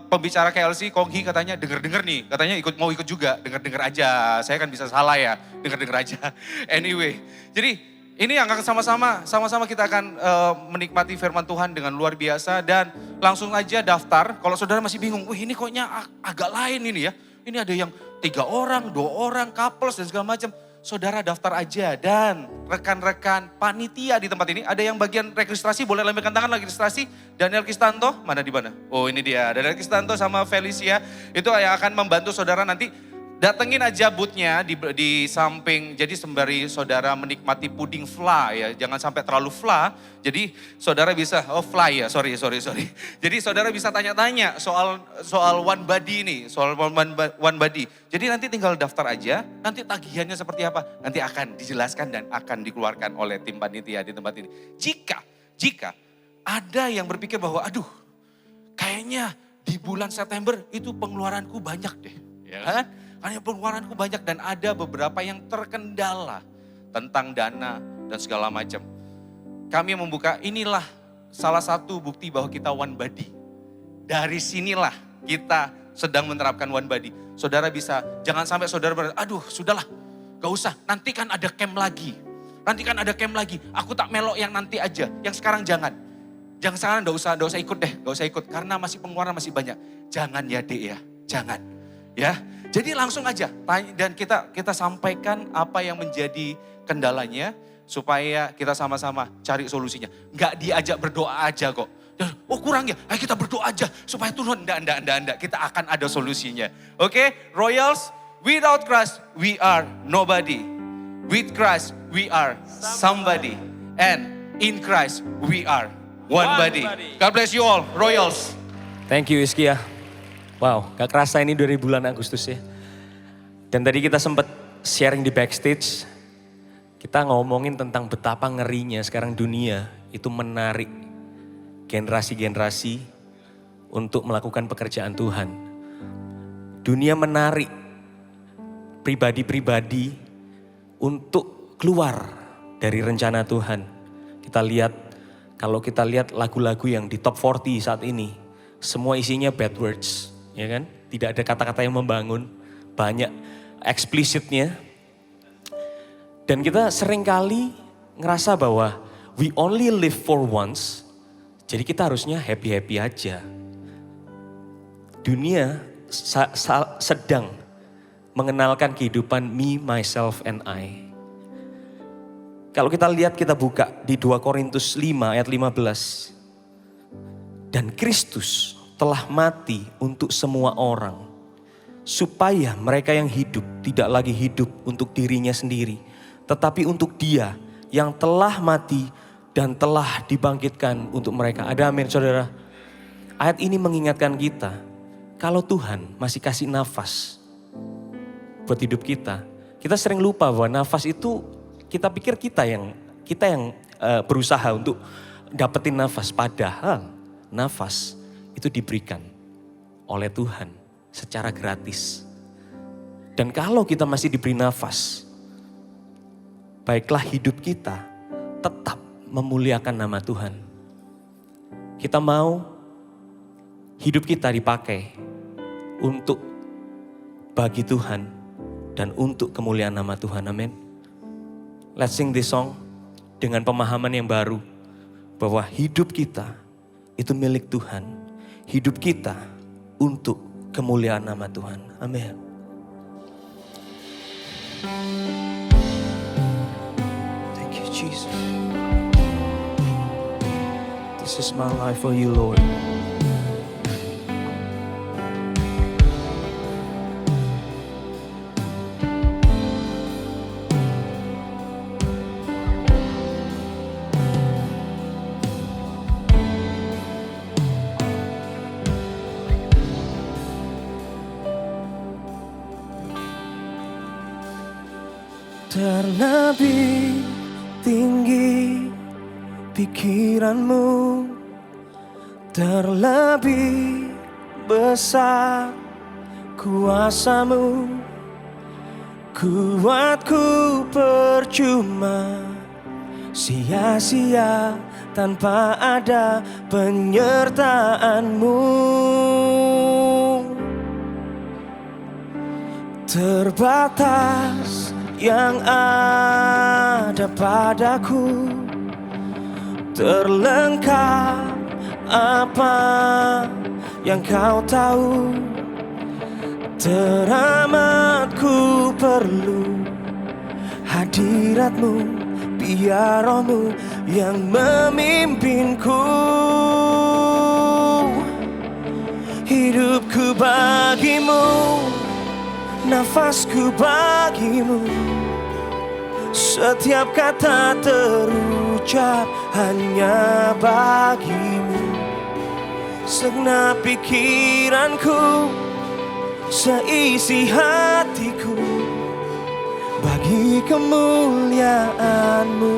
pembicara KLC, Konghi katanya dengar-dengar nih, katanya mau ikut juga, dengar-dengar aja. Saya kan bisa salah ya, dengar-dengar aja. Anyway, jadi ini yang akan sama-sama kita akan menikmati firman Tuhan dengan luar biasa dan langsung aja daftar. Kalau saudara masih bingung, wih ini koknya agak lain ini ya. Ini ada yang 3 orang, 2 orang, couples dan segala macam. Saudara daftar aja dan rekan-rekan panitia di tempat ini. Ada yang bagian registrasi, boleh lambaikan tangan registrasi. Daniel Kristanto, mana di mana? Oh ini dia, Daniel Kristanto sama Felicia. Itu yang akan membantu saudara nanti. Datengin aja boothnya di samping, jadi sembari saudara menikmati puding fla ya, jangan sampai terlalu fla. Jadi saudara bisa, fly ya, sorry. Jadi saudara bisa tanya-tanya soal one body ini, soal one body. Jadi nanti tinggal daftar aja, nanti tagihannya seperti apa, nanti akan dijelaskan dan akan dikeluarkan oleh tim panitia di tempat ini. Jika ada yang berpikir bahwa aduh kayaknya di bulan September itu pengeluaranku banyak deh, ya kan? Karena pengeluaranku banyak dan ada beberapa yang terkendala tentang dana dan segala macam. Kami membuka, inilah salah satu bukti bahwa kita one body. Dari sinilah kita sedang menerapkan one body. Saudara bisa, jangan sampai saudara berkata, aduh sudahlah, gak usah, nanti kan ada camp lagi. Aku tak melok yang nanti aja, yang sekarang jangan. Jangan sekarang gak usah ikut deh, gak usah ikut. Karena masih pengeluaran masih banyak. Jangan ya dek ya, jangan. Ya. Jadi langsung aja dan kita sampaikan apa yang menjadi kendalanya supaya kita sama-sama cari solusinya. Enggak diajak berdoa aja kok. Oh kurang ya, ayo kita berdoa aja supaya turun. Enggak. Kita akan ada solusinya. Oke, Royals, without Christ we are nobody. With Christ we are somebody. And in Christ we are one body. God bless you all, Royals. Thank you Iskia. Wow, gak kerasa ini dari bulan Agustus ya. Dan tadi kita sempat sharing di backstage, kita ngomongin tentang betapa ngerinya sekarang dunia itu menarik generasi-generasi untuk melakukan pekerjaan Tuhan. Dunia menarik pribadi-pribadi untuk keluar dari rencana Tuhan. Kita lihat Kalau kita lihat lagu-lagu yang di top 40 saat ini, semua isinya bad words, ya kan? Tidak ada kata-kata yang membangun, banyak eksplisitnya. Dan kita seringkali ngerasa bahwa we only live for once, jadi kita harusnya happy-happy aja. Dunia sedang mengenalkan kehidupan me, myself, and I. Kalau kita lihat, kita buka di 2 Korintus 5 ayat 15. Dan Kristus telah mati untuk semua orang, supaya mereka yang hidup tidak lagi hidup untuk dirinya sendiri, tetapi untuk Dia yang telah mati dan telah dibangkitkan untuk mereka. Ada amin, saudara? Ayat ini mengingatkan kita, kalau Tuhan masih kasih nafas buat hidup kita, kita sering lupa bahwa nafas itu, kita pikir kita yang berusaha untuk dapetin nafas. Padahal nafas itu diberikan oleh Tuhan secara gratis. Dan kalau kita masih diberi nafas, baiklah hidup kita tetap memuliakan nama Tuhan. Kita mau hidup kita dipakai untuk bagi Tuhan dan untuk kemuliaan nama Tuhan. Amin. Let's sing this song dengan pemahaman yang baru bahwa hidup kita itu milik Tuhan. Hidup kita untuk kemuliaan nama Tuhan. Amin. Thank you, Jesus. This is my life for you, Lord. Terlebih tinggi pikiranmu, terlebih besar kuasamu. Kuatku percuma, sia-sia tanpa ada penyertaanmu. Terbatas yang ada padaku, terlengkap apa yang kau tahu. Teramat ku perlu hadiratmu, biar rohmu yang memimpinku. Hidupku bagimu, nafasku bagimu, setiap kata terucap hanya bagimu. Segenap pikiranku, seisi hatiku, bagi kemuliaanmu,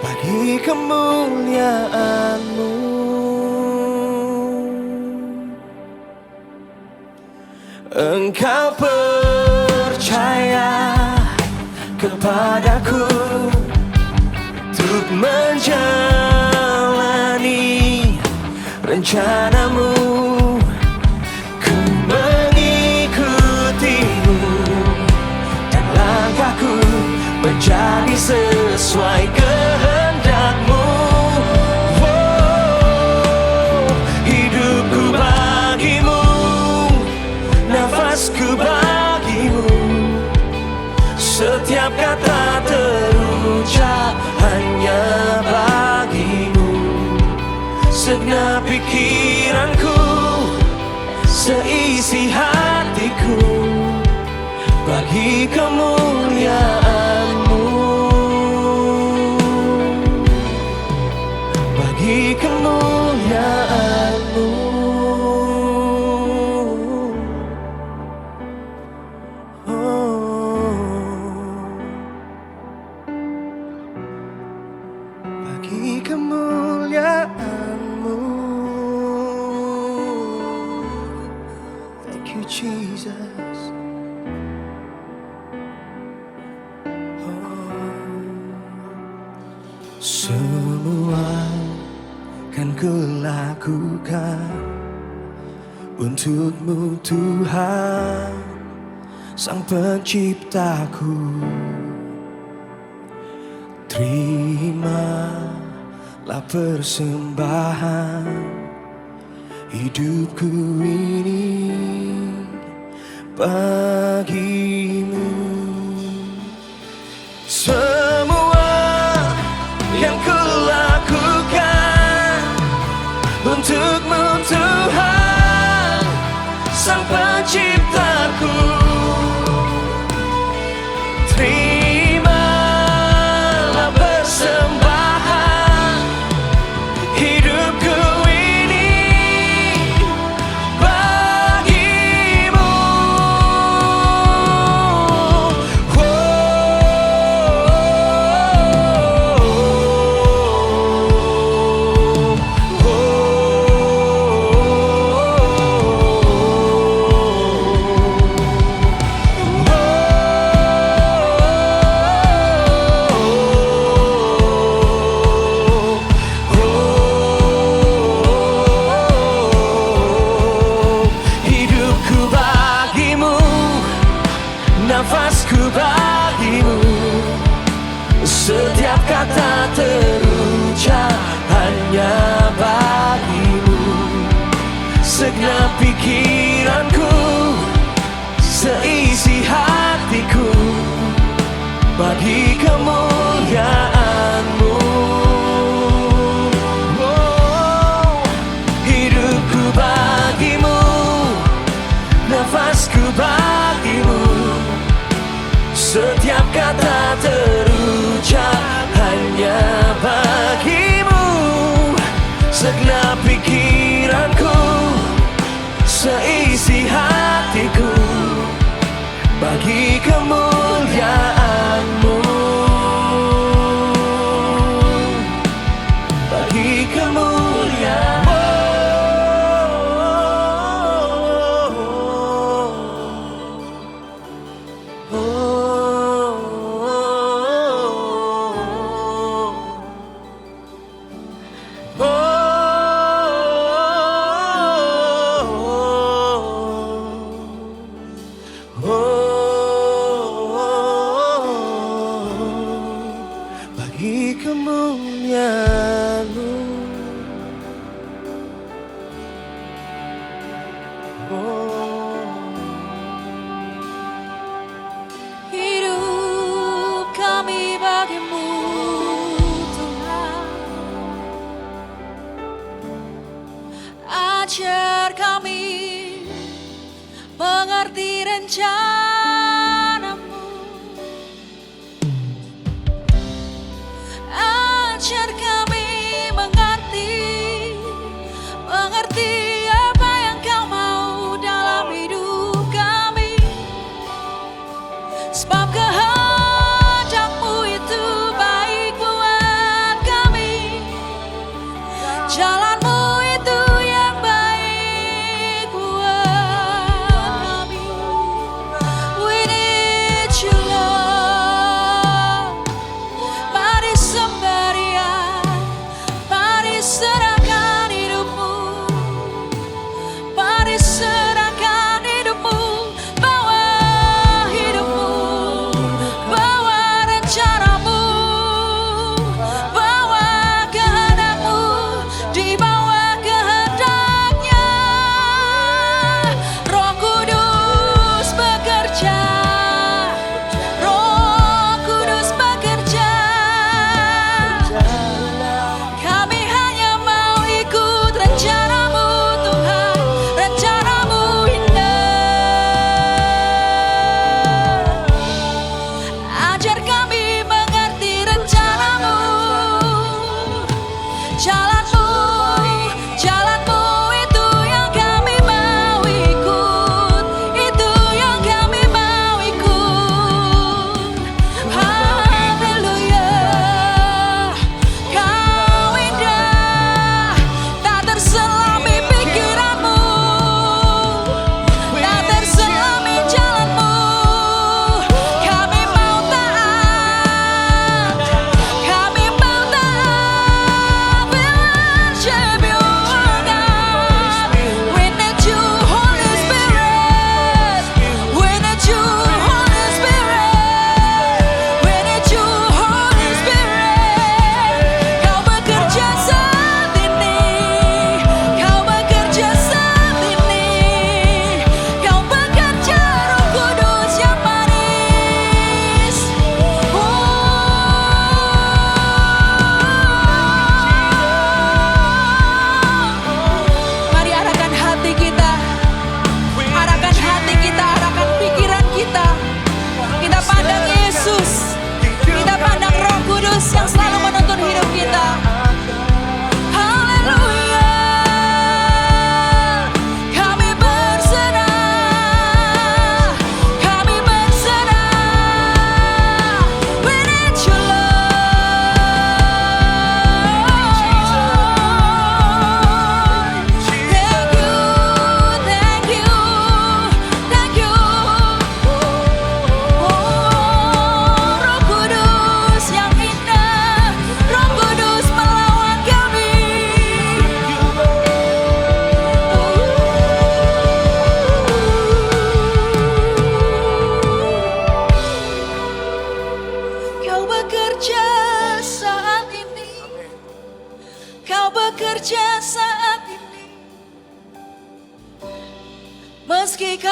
bagi kemuliaanmu. Engkau percaya kepadaku untuk menjalani rencanamu. Ku mengikutimu dan langkahku menjadi sesuai kehendakmu. Hidupku bagimu, nafasku bagimu, setiap kata terucap hanya bagimu. Segenap pikiranku, seisi hatiku, bagi kemuliaanmu, bagi kemuliaanmu. Bagi kemuliaanmu. Thank you, Jesus. Semua kan kulakukan untuk-Mu Tuhan, Sang Penciptaku. Terimalah persembahan hidupku ini bagi-Mu. Semua yang kulakukan untuk-Mu Tuhan, Sang Penciptaku. Terimalah persembahan hidupku ini bagi-Mu. Hidupku bagi-Mu, nafasku bagi-Mu, setiap kata terucap hanya bagi-Mu. Segenap pikiranku, seisi hatiku, bagi kemuliaan-Mu. Oh, hidupku bagi-Mu, nafasku bagi-Mu, setiap kata terucap hanya bagi-Mu. Segenap pikiranku, seisi hatiku, bagi kemuliaan-Mu, bagi kemuliaan-Mu. Bagi kemuliaan-Mu. Hidup kami bagi-Mu Tuhan, ajar kami mengerti rencana-Mu, ajar kami mengerti apa yang Kau mau dalam hidup kami. Sebab kehendak-Mu itu baik buat kami, jalan-Mu itu yang baik buat kami. We need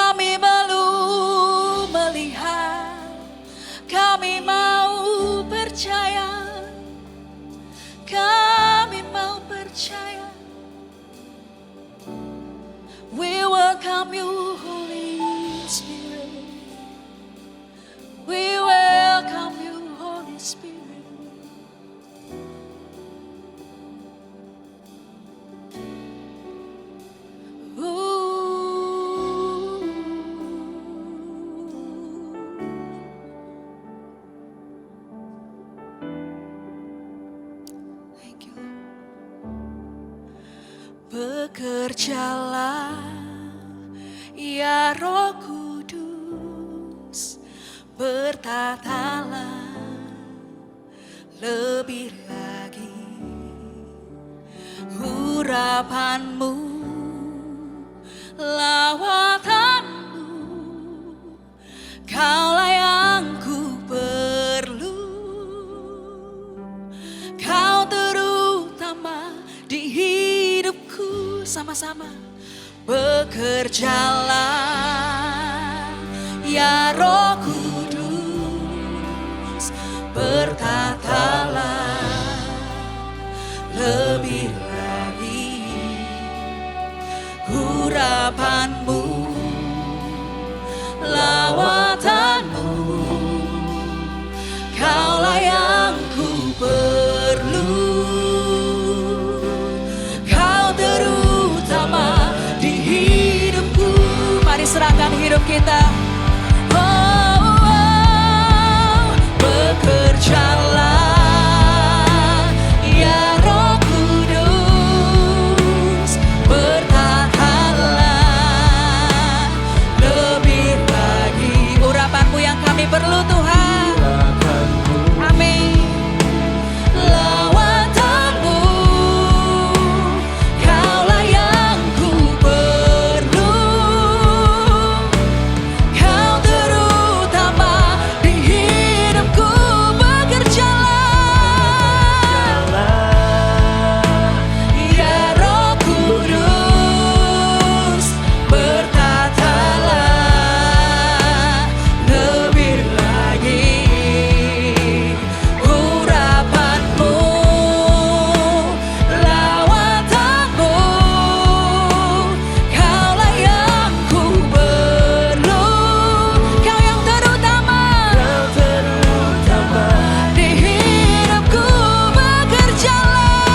kami belum melihat, kami mau percaya, kami mau percaya. We welcome you, Holy Spirit. We welcome you, Holy Spirit. Bekerjalah ya Roh Kudus, bertatalah lebih lagi, urapanmu, lawatanmu, kaulah yang ku perlu, kau terutama di hidupku. Sama-sama bekerjalah ya Roh Kudus, bertatalah lebih lagi, urapanmu, lawatanmu, kaulah yang ku perlu, kau terutama di hidupku. Mari serahkan hidup kita. Bekerjalah ya Roh Kudus, bertatalah lebih lagi, urapanmu yang kami perlu Tuhan. Amin. Lawatanmu, kaulah yang ku perlu, kau terutama di hidupku. Bekerjalah ya Roh Kudus, bertatalah lebih lagi, urapanmu, lawatanmu, kaulah yang ku perlu, kau yang terutama di hidupku. Bekerjalah,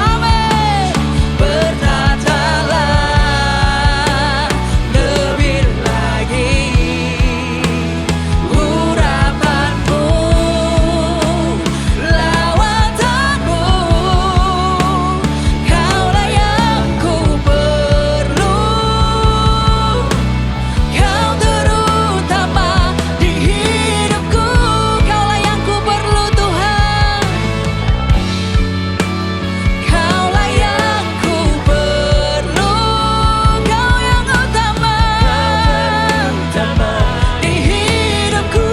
amin, bertatalah lebih lagi, urapanmu, lawatanmu, kaulah yang ku perlu, kau terutama di hidupku. Kaulah yang ku perlu Tuhan, kaulah yang ku perlu, kau yang utama di hidupku.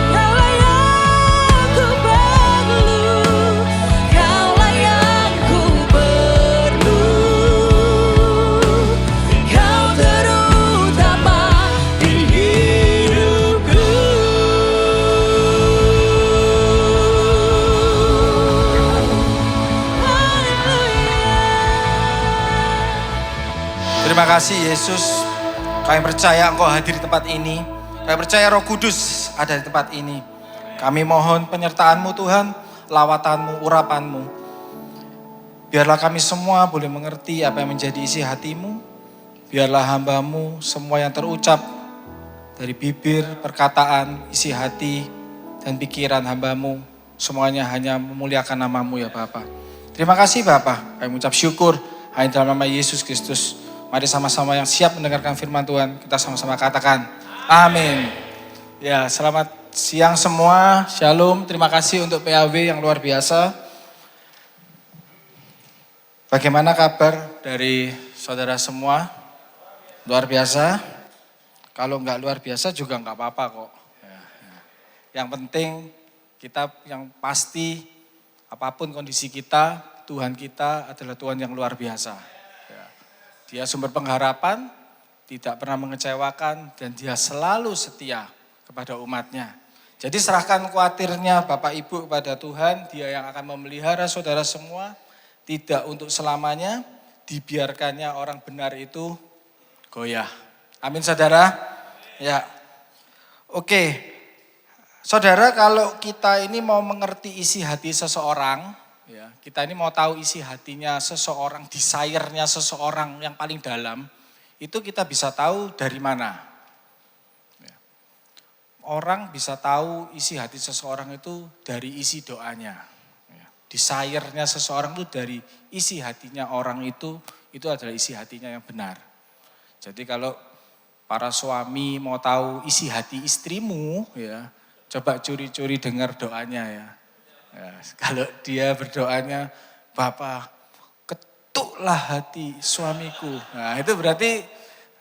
Kaulah yang ku perlu, kaulah yang ku perlu, kau terutama di hidupku. Terima kasih Yesus, kami percaya Engkau hadir di tempat ini. Kami percaya Roh Kudus ada di tempat ini. Kami mohon penyertaan-Mu Tuhan, lawatanmu, urapanmu. Biarlah kami semua boleh mengerti apa yang menjadi isi hati-Mu. Biarlah hamba-Mu semua yang terucap dari bibir, perkataan, isi hati, dan pikiran hamba-Mu, semuanya hanya memuliakan nama-Mu ya Bapa. Terima kasih Bapa, kami mengucap syukur hanya dalam nama Yesus Kristus. Mari sama-sama yang siap mendengarkan firman Tuhan, kita sama-sama katakan amin. Ya, selamat siang semua, shalom, terima kasih untuk PAW yang luar biasa. Bagaimana kabar dari saudara semua? Luar biasa? Kalau nggak luar biasa juga nggak apa-apa kok. Yang penting kita yang pasti apapun kondisi kita, Tuhan kita adalah Tuhan yang luar biasa. Ya. Dia sumber pengharapan, tidak pernah mengecewakan, dan dia selalu setia kepada umatnya. Jadi serahkan khawatirnya Bapak Ibu kepada Tuhan, dia yang akan memelihara saudara semua, tidak untuk selamanya, dibiarkannya orang benar itu goyah. Amin saudara? Ya. Oke, saudara kalau kita ini mau mengerti isi hati seseorang, ya, kita ini mau tahu isi hatinya seseorang, desire-nya seseorang yang paling dalam, itu kita bisa tahu dari mana. Ya. Orang bisa tahu isi hati seseorang itu dari isi doanya. Ya. Desire-nya seseorang itu dari isi hatinya orang itu adalah isi hatinya yang benar. Jadi kalau para suami mau tahu isi hati istrimu, ya, coba curi-curi dengar doanya ya. Ya, kalau dia berdoanya, Bapak ketuklah hati suamiku. Nah itu berarti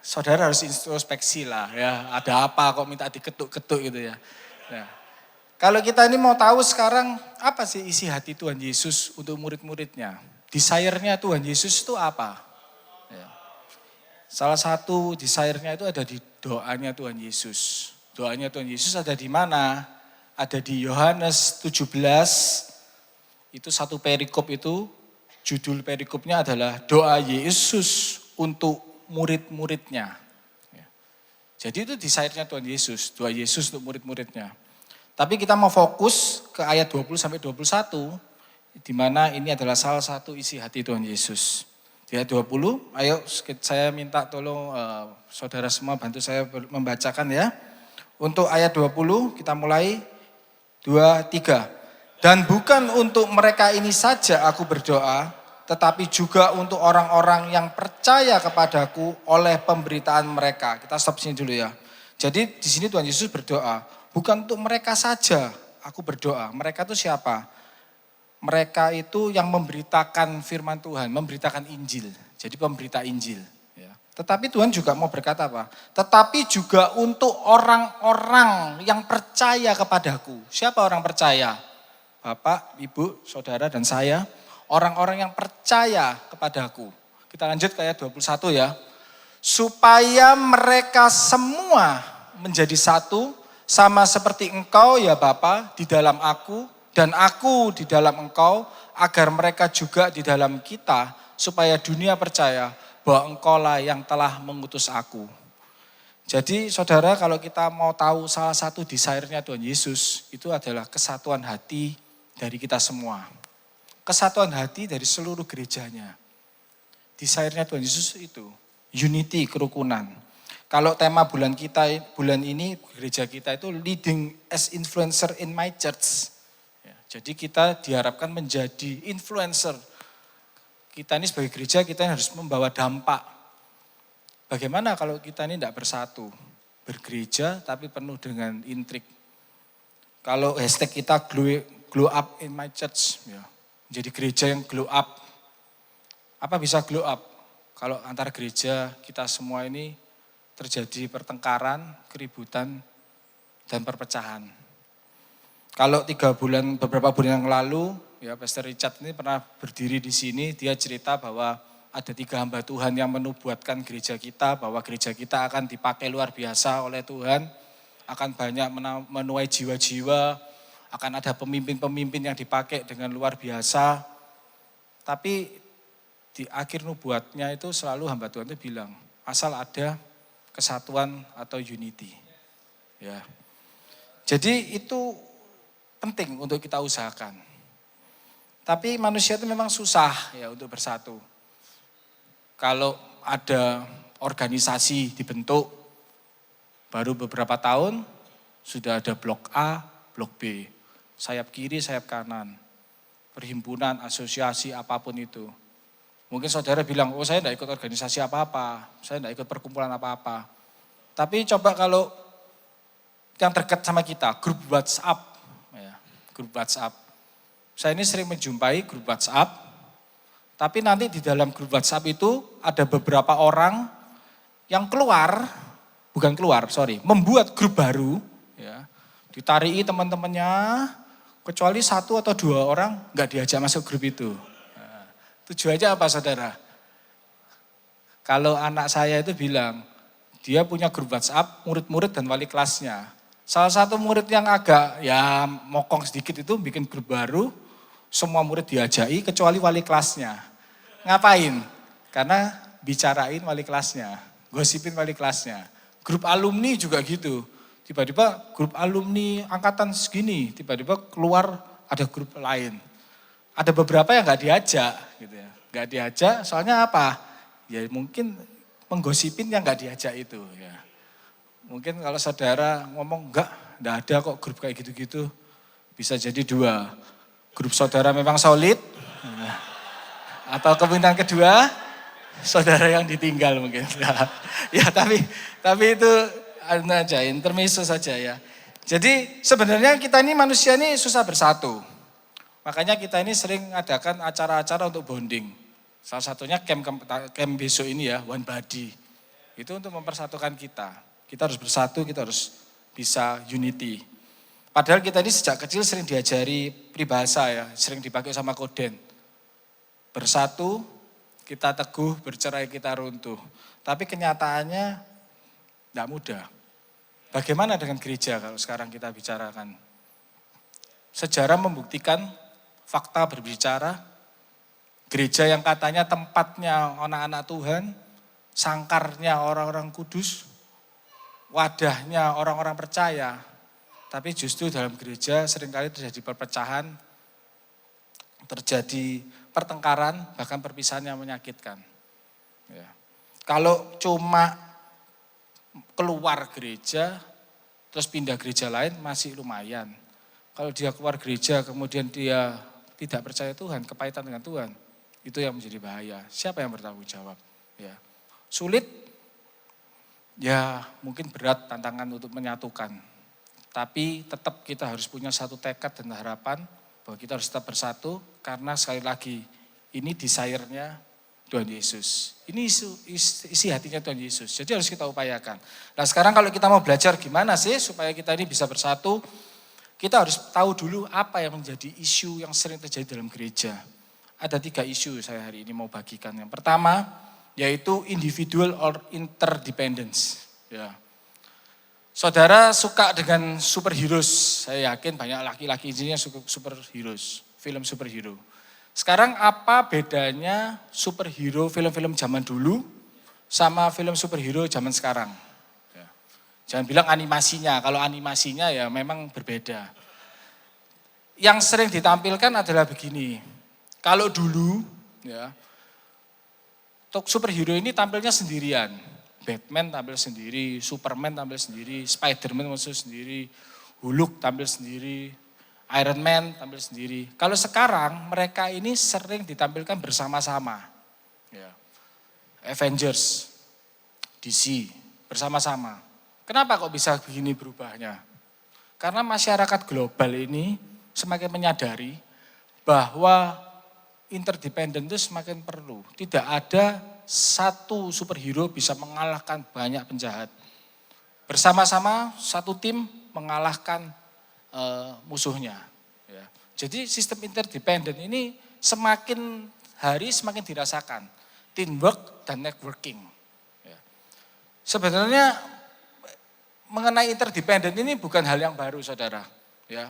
saudara harus introspeksi lah ya. Ada apa kok minta diketuk-ketuk gitu ya. Nah, kalau kita ini mau tahu sekarang apa sih isi hati Tuhan Yesus untuk murid-muridnya. Desire-nya Tuhan Yesus itu apa? Ya. Salah satu desire-nya itu ada di doanya Tuhan Yesus. Doanya Tuhan Yesus ada di mana? Ada di Yohanes 17, itu satu perikop itu, judul perikopnya adalah doa Yesus untuk murid-muridnya. Ya. Jadi itu desire-nya Tuhan Yesus, doa Yesus untuk murid-muridnya. Tapi kita mau fokus ke ayat 20-21, di mana ini adalah salah satu isi hati Tuhan Yesus. Di ayat 20, ayo saya minta tolong saudara semua bantu saya membacakan ya. Untuk ayat 20 kita mulai 2, 3. Dan bukan untuk mereka ini saja aku berdoa, tetapi juga untuk orang-orang yang percaya kepadaku oleh pemberitaan mereka. Kita stop sini dulu ya. Jadi di sini Tuhan Yesus berdoa, bukan untuk mereka saja aku berdoa. Mereka itu siapa? Mereka itu yang memberitakan firman Tuhan, memberitakan Injil. Jadi pemberita Injil. Ya. Tetapi Tuhan juga mau berkata apa? Tetapi juga untuk orang-orang yang percaya kepadaku. Siapa orang percaya? Bapak, Ibu, Saudara, dan saya. Orang-orang yang percaya kepadaku. Kita lanjut ke ayat 21 ya. Supaya mereka semua menjadi satu, sama seperti engkau ya Bapa di dalam aku, dan aku di dalam engkau, agar mereka juga di dalam kita, supaya dunia percaya bahwa engkau lah yang telah mengutus aku. Jadi saudara, kalau kita mau tahu salah satu desire-nya Tuhan Yesus, itu adalah kesatuan hati dari kita semua. Kesatuan hati dari seluruh gerejanya. Desire-nya Tuhan Yesus itu, unity, kerukunan. Kalau tema bulan ini, gereja kita itu leading as influencer in my church. Jadi kita diharapkan menjadi influencer. Kita ini sebagai gereja, kita harus membawa dampak. Bagaimana kalau kita ini tidak bersatu? Bergereja tapi penuh dengan intrik. Kalau hashtag kita glow up in my church. Ya, menjadi gereja yang glow up. Apa bisa glow up? Kalau antara gereja kita semua ini terjadi pertengkaran, keributan, dan perpecahan. Kalau beberapa bulan yang lalu, ya Pastor Richard ini pernah berdiri di sini, dia cerita bahwa ada 3 hamba Tuhan yang menubuatkan gereja kita, bahwa gereja kita akan dipakai luar biasa oleh Tuhan, akan banyak menuai jiwa-jiwa, akan ada pemimpin-pemimpin yang dipakai dengan luar biasa. Tapi di akhir nubuatnya itu selalu hamba Tuhan itu bilang, asal ada kesatuan atau unity. Ya. Jadi itu penting untuk kita usahakan. Tapi manusia itu memang susah ya untuk bersatu. Kalau ada organisasi dibentuk, baru beberapa tahun sudah ada blok A, blok B. Sayap kiri, sayap kanan. Perhimpunan, asosiasi, apapun itu. Mungkin saudara bilang, oh saya tidak ikut organisasi apa-apa, saya tidak ikut perkumpulan apa-apa. Tapi coba kalau yang dekat sama kita, grup WhatsApp. Grup WhatsApp. Saya ini sering menjumpai grup WhatsApp, tapi nanti di dalam grup WhatsApp itu ada beberapa orang yang membuat grup baru, ya, ditariki teman-temannya, kecuali 1 atau 2 orang nggak diajak masuk grup itu. Nah, Tujuannya apa saudara? Kalau anak saya itu bilang, dia punya grup WhatsApp murid-murid dan wali kelasnya. Salah satu murid yang agak ya mokong sedikit itu bikin grup baru, semua murid diajai kecuali wali kelasnya. Ngapain? Karena bicarain wali kelasnya, gosipin wali kelasnya. Grup alumni juga gitu. Tiba-tiba grup alumni angkatan segini, tiba-tiba keluar ada grup lain. Ada beberapa yang nggak diajak, gitu ya. Nggak diajak, soalnya apa? Ya mungkin menggosipin yang nggak diajak itu. Ya. Mungkin kalau saudara ngomong enggak ada kok grup kayak gitu-gitu. Bisa jadi dua. Grup saudara memang solid. Atau kemungkinan kedua, saudara yang ditinggal mungkin. Ya tapi itu aja, intermezzo saja ya. Jadi sebenarnya kita ini manusia ini susah bersatu. Makanya kita ini sering adakan acara-acara untuk bonding. Salah satunya camp besok ini ya, One Body. Itu untuk mempersatukan kita. Kita harus bersatu, kita harus bisa unity. Padahal kita ini sejak kecil sering diajari peribahasa ya, sering dipakai sama Koden. Bersatu, kita teguh, bercerai kita runtuh. Tapi kenyataannya tidak mudah. Bagaimana dengan gereja kalau sekarang kita bicarakan? Sejarah membuktikan, fakta berbicara, gereja yang katanya tempatnya anak-anak Tuhan, sangkarnya orang-orang kudus, wadahnya orang-orang percaya, tapi justru dalam gereja seringkali terjadi perpecahan, terjadi pertengkaran, bahkan perpisahan yang menyakitkan. Ya. Kalau cuma keluar gereja, terus pindah gereja lain masih lumayan. Kalau dia keluar gereja kemudian dia tidak percaya Tuhan, kepahitan dengan Tuhan, itu yang menjadi bahaya. Siapa yang bertanggung jawab? Ya. Sulit, ya mungkin berat tantangan untuk menyatukan. Tapi tetap kita harus punya satu tekad dan harapan bahwa kita harus tetap bersatu karena sekali lagi ini desire-nya Tuhan Yesus. Ini isi hatinya Tuhan Yesus. Jadi harus kita upayakan. Nah sekarang kalau kita mau belajar gimana sih supaya kita ini bisa bersatu, kita harus tahu dulu apa yang menjadi isu yang sering terjadi dalam gereja. Ada 3 isu saya hari ini mau bagikan. Yang pertama, yaitu individual or interdependence. Ya. Saudara suka dengan superheroes, saya yakin banyak laki-laki ini yang suka superheroes, film superhero. Sekarang apa bedanya superhero film-film zaman dulu sama film superhero zaman sekarang? Ya. Jangan bilang animasinya, kalau animasinya ya memang berbeda. Yang sering ditampilkan adalah begini, kalau dulu ya, superhero ini tampilnya sendirian. Batman tampil sendiri, Superman tampil sendiri, Spiderman maksud sendiri, Hulk tampil sendiri, Iron Man tampil sendiri. Kalau sekarang mereka ini sering ditampilkan bersama-sama. Ya. Avengers, DC, bersama-sama. Kenapa kok bisa begini berubahnya? Karena masyarakat global ini semakin menyadari bahwa interdependen itu semakin perlu. Tidak ada satu superhero bisa mengalahkan banyak penjahat. Bersama-sama satu tim mengalahkan musuhnya. Ya. Jadi sistem interdependen ini semakin hari semakin dirasakan. Teamwork dan networking. Ya. Sebenarnya mengenai interdependen ini bukan hal yang baru saudara. Ya.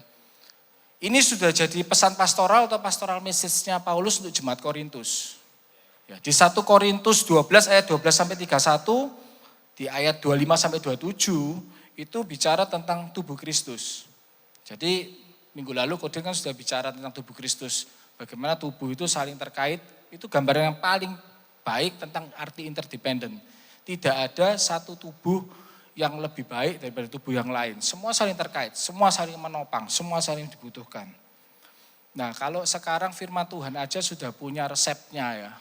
Ini sudah jadi pesan pastoral atau pastoral message-nya Paulus untuk jemaat Korintus. Ya, di 1 Korintus 12 ayat 12 sampai 31, di ayat 25 sampai 27 itu bicara tentang tubuh Kristus. Jadi minggu lalu Kodin kan sudah bicara tentang tubuh Kristus. Bagaimana tubuh itu saling terkait, itu gambaran yang paling baik tentang arti interdependen. Tidak ada satu tubuh yang lebih baik daripada tubuh yang lain. Semua saling terkait, semua saling menopang, semua saling dibutuhkan. Nah kalau sekarang firman Tuhan aja sudah punya resepnya ya.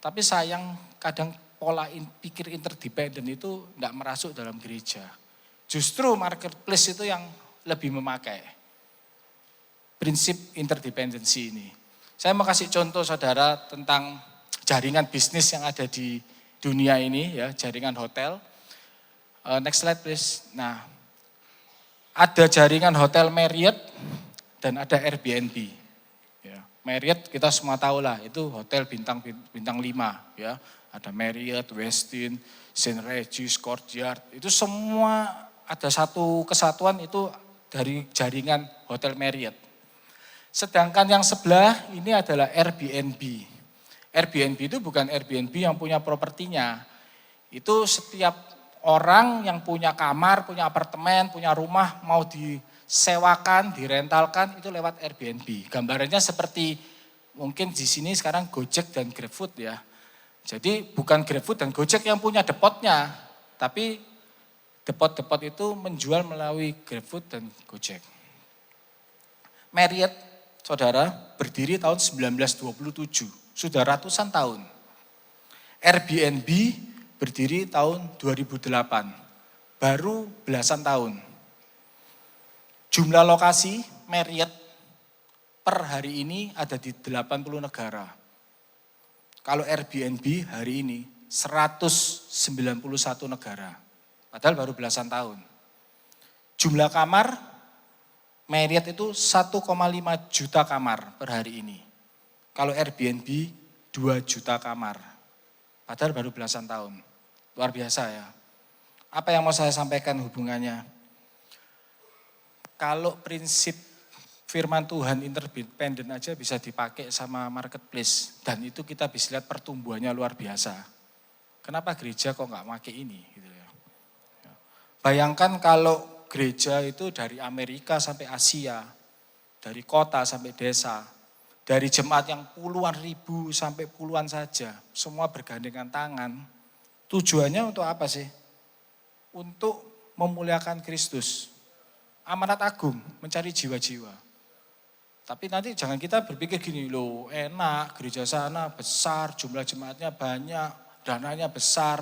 Tapi sayang kadang pola pikir interdependen itu tidak merasuk dalam gereja. Justru marketplace itu yang lebih memakai prinsip interdependensi ini. Saya mau kasih contoh saudara tentang jaringan bisnis yang ada di dunia ini ya, jaringan hotel. Next slide please. Nah, ada jaringan hotel Marriott dan ada Airbnb. Ya. Marriott kita semua tahu lah, itu hotel bintang 5 ya. Ada Marriott, Westin, St. Regis, Courtyard. Itu semua ada satu kesatuan itu dari jaringan hotel Marriott. Sedangkan yang sebelah ini adalah Airbnb. Airbnb itu bukan Airbnb yang punya propertinya. Itu setiap orang yang punya kamar, punya apartemen, punya rumah mau disewakan, direntalkan itu lewat Airbnb. Gambarannya seperti mungkin di sini sekarang Gojek dan GrabFood ya. Jadi bukan GrabFood dan Gojek yang punya depotnya, tapi depot-depot itu menjual melalui GrabFood dan Gojek. Marriott, saudara, berdiri tahun 1927, sudah ratusan tahun. Airbnb berdiri tahun 2008, baru belasan tahun. Jumlah lokasi Marriott per hari ini ada di 80 negara. Kalau Airbnb hari ini 191 negara, padahal baru belasan tahun. Jumlah kamar Marriott itu 1,5 juta kamar per hari ini. Kalau Airbnb 2 juta kamar, padahal baru belasan tahun. Luar biasa ya. Apa yang mau saya sampaikan hubungannya? Kalau prinsip firman Tuhan interdependen aja bisa dipakai sama marketplace. Dan itu kita bisa lihat pertumbuhannya luar biasa. Kenapa gereja kok nggak pakai ini? Gitu ya. Bayangkan kalau gereja itu dari Amerika sampai Asia, dari kota sampai desa, dari jemaat yang puluhan ribu sampai puluhan saja, semua bergandengan tangan. Tujuannya untuk apa sih? Untuk memuliakan Kristus. Amanat agung, mencari jiwa-jiwa. Tapi nanti jangan kita berpikir gini, loh enak, gereja sana besar, jumlah jemaatnya banyak, dananya besar.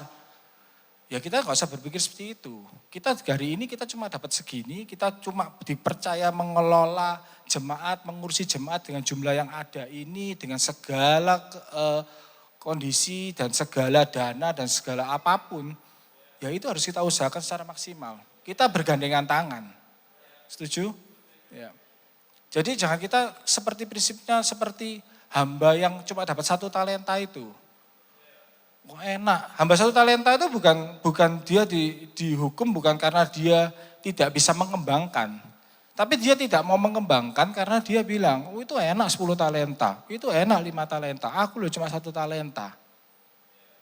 Ya kita nggak usah berpikir seperti itu. Kita hari ini kita cuma dapat segini, kita cuma dipercaya mengelola jemaat, mengurusi jemaat dengan jumlah yang ada ini, dengan segala kondisi dan segala dana dan segala apapun. Ya itu harus kita usahakan secara maksimal. Kita bergandengan tangan. Setuju? Ya. Jadi jangan kita seperti prinsipnya seperti hamba yang cuma dapat 1 talenta itu. Wah enak, hamba 1 talenta itu bukan dia dihukum bukan karena dia tidak bisa mengembangkan. Tapi dia tidak mau mengembangkan karena dia bilang, oh itu enak 10 talenta, itu enak 5 talenta, aku loh cuma 1 talenta.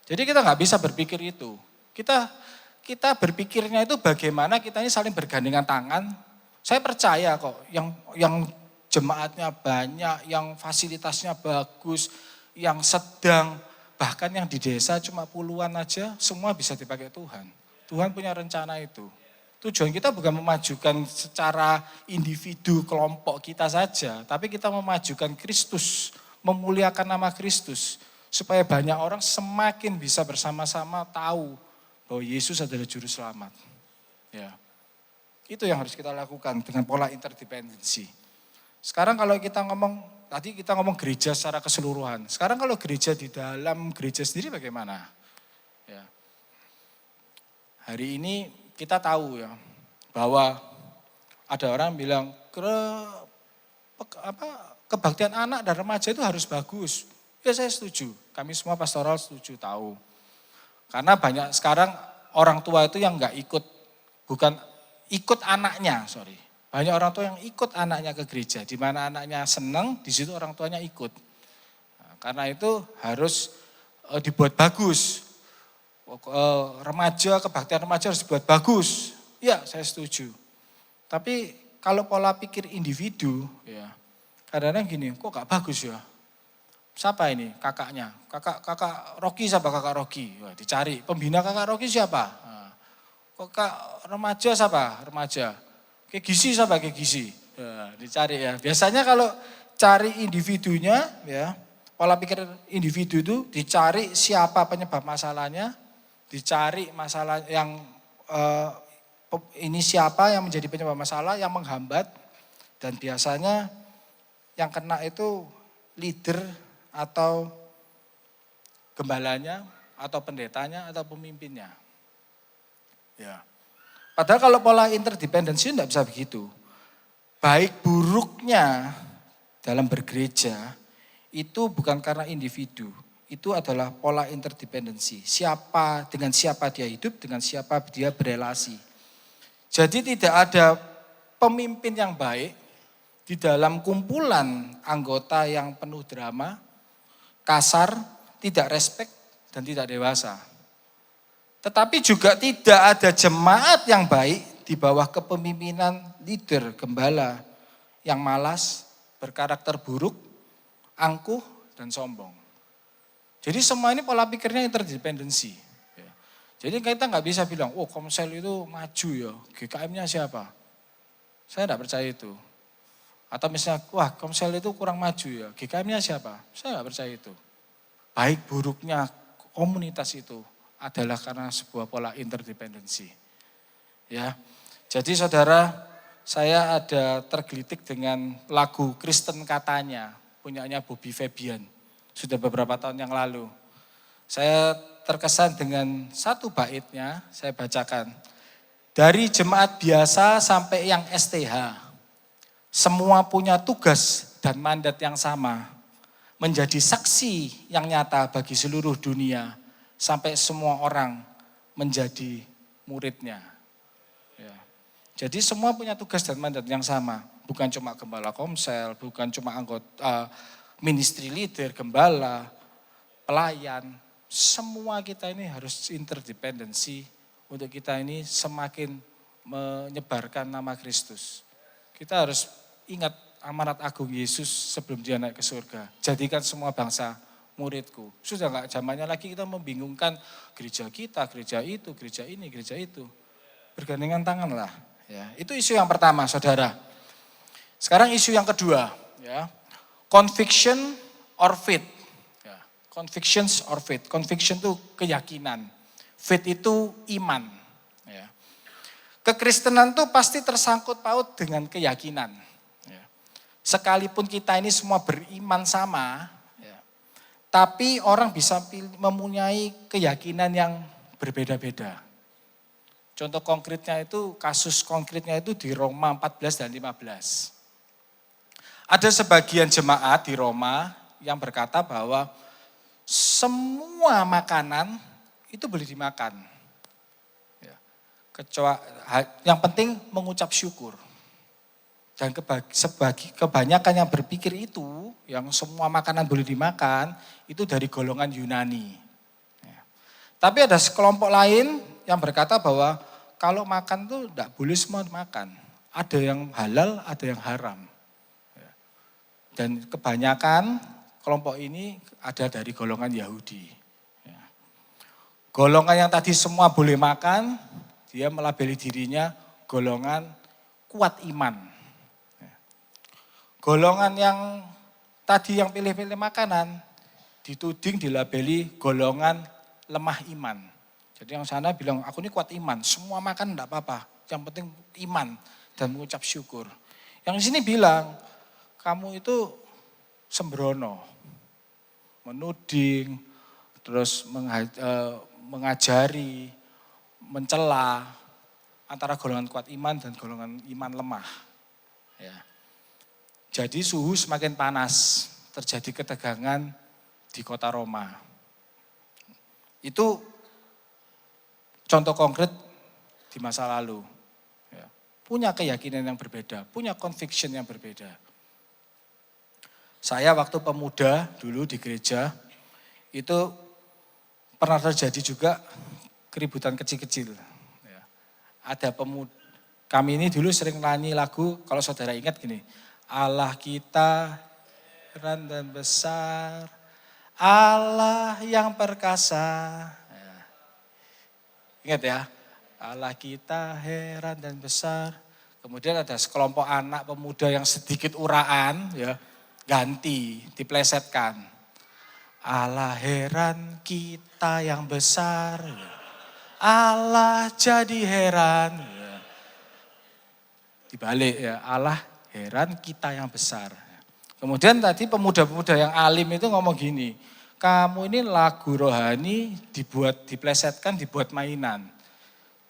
Jadi kita nggak bisa berpikir itu. Kita berpikirnya itu bagaimana kita ini saling bergandengan tangan. Saya percaya kok yang jemaatnya banyak, yang fasilitasnya bagus, yang sedang, bahkan yang di desa cuma puluhan aja, semua bisa dipakai Tuhan. Tuhan punya rencana itu. Tujuan kita bukan memajukan secara individu kelompok kita saja, tapi kita memajukan Kristus, memuliakan nama Kristus, supaya banyak orang semakin bisa bersama-sama tahu bahwa Yesus adalah juru selamat. Ya. Itu yang harus kita lakukan dengan pola interdependensi. Sekarang kalau kita ngomong, tadi kita ngomong gereja secara keseluruhan. Sekarang kalau gereja di dalam gereja sendiri bagaimana? Ya. Hari ini kita tahu ya, bahwa ada orang bilang, kebaktian anak dan remaja itu harus bagus. Ya saya setuju, kami semua pastoral setuju tahu. Karena banyak sekarang orang tua itu yang nggak ikut, bukan ikut anaknya, Banyak orang tua yang ikut anaknya ke gereja, di mana anaknya senang, di situ orang tuanya ikut. Nah, karena itu harus dibuat bagus. Kebaktian remaja harus dibuat bagus. Ya, saya setuju. Tapi kalau pola pikir individu, ya kadang-kadang gini, kok gak bagus ya? Siapa ini kakaknya? Kakak Rocky siapa kakak Rocky? Wah, dicari. Pembina kakak Rocky siapa? Kakak remaja siapa? Remaja. Kayak Gizi siapa? Kayak Gizi. Ya, dicari ya. Biasanya kalau cari individunya, ya pola pikir individu itu dicari siapa penyebab masalahnya, dicari masalah yang ini siapa yang menjadi penyebab masalah, yang menghambat, dan biasanya yang kena itu leader atau gembalanya, atau pendetanya, atau pemimpinnya. Ya. Padahal kalau pola interdependensi tidak bisa begitu. Baik buruknya dalam bergereja itu bukan karena individu. Itu adalah pola interdependensi. Dengan siapa dia hidup, dengan siapa dia berelasi. Jadi tidak ada pemimpin yang baik di dalam kumpulan anggota yang penuh drama, kasar, tidak respek, dan tidak dewasa. Tetapi juga tidak ada jemaat yang baik di bawah kepemimpinan leader, gembala, yang malas, berkarakter buruk, angkuh, dan sombong. Jadi semua ini pola pikirnya interdependensi. Jadi kita nggak bisa bilang, oh Komsel itu maju ya, GKM-nya siapa? Saya tidak percaya itu. Atau misalnya, wah Komsel itu kurang maju ya, GKM-nya siapa? Saya nggak percaya itu. Baik buruknya komunitas itu adalah karena sebuah pola interdependensi. Ya, jadi saudara, saya ada tergelitik dengan lagu Kristen Katanya, punyanya Bobby Fabian, sudah beberapa tahun yang lalu. Saya terkesan dengan satu baitnya, saya bacakan. Dari jemaat biasa sampai yang STH, semua punya tugas dan mandat yang sama. Menjadi saksi yang nyata bagi seluruh dunia, sampai semua orang menjadi muridnya. Ya. Jadi semua punya tugas dan mandat yang sama. Bukan cuma gembala Komsel, bukan cuma anggota ministry leader, gembala, pelayan. Semua kita ini harus interdependensi untuk kita ini semakin menyebarkan nama Kristus. Kita harus ingat amanat agung Yesus sebelum dia naik ke surga. Jadikan semua bangsa muridku. Sudah enggak zamannya lagi kita membingungkan gereja kita, gereja itu, gereja ini, gereja itu. Bergandengan tangan lah. Ya, itu isu yang pertama, saudara. Sekarang isu yang kedua, ya. Conviction or faith. Convictions or faith. Conviction itu keyakinan. Faith itu iman. Ya. Kekristenan itu pasti tersangkut paut dengan keyakinan. Ya. Sekalipun kita ini semua beriman sama, ya, tapi orang bisa mempunyai keyakinan yang berbeda-beda. Contoh konkretnya itu, kasus konkretnya itu di Roma 14 dan 15. Ada sebagian jemaat di Roma yang berkata bahwa semua makanan itu boleh dimakan. Ya. Yang penting mengucap syukur. Dan kebanyakan yang berpikir itu, yang semua makanan boleh dimakan, itu dari golongan Yunani. Ya. Tapi ada sekelompok lain yang berkata bahwa kalau makan itu tidak boleh semua makan. Ada yang halal, ada yang haram. Ya. Dan kebanyakan kelompok ini ada dari golongan Yahudi. Ya. Golongan yang tadi semua boleh makan, dia melabeli dirinya golongan kuat iman. Ya. Golongan yang tadi yang pilih-pilih makanan, dituding dilabeli golongan lemah iman. Jadi yang sana bilang, aku ini kuat iman, semua makan enggak apa-apa, yang penting iman dan mengucap syukur. Yang di sini bilang, kamu itu sembrono, menuding, terus mengajari, mencela antara golongan kuat iman dan golongan iman lemah. Ya. Jadi suhu semakin panas, terjadi ketegangan di kota Roma. Itu contoh konkret di masa lalu. Ya. Punya keyakinan yang berbeda, punya conviction yang berbeda. Saya waktu pemuda dulu di gereja, itu pernah terjadi juga keributan kecil-kecil. Ya. Ada pemuda, kami ini dulu sering nyanyi lagu, kalau saudara ingat gini, Allah kita heran dan besar, Allah yang perkasa. Ya. Ingat ya, Allah kita heran dan besar. Kemudian ada sekelompok anak pemuda yang sedikit uraan, ya, ganti, diplesetkan. Allah heran kita yang besar, Allah jadi heran. Dibalik ya, Allah heran kita yang besar. Kemudian tadi pemuda-pemuda yang alim itu ngomong gini, kamu ini lagu rohani diplesetkan, dibuat mainan.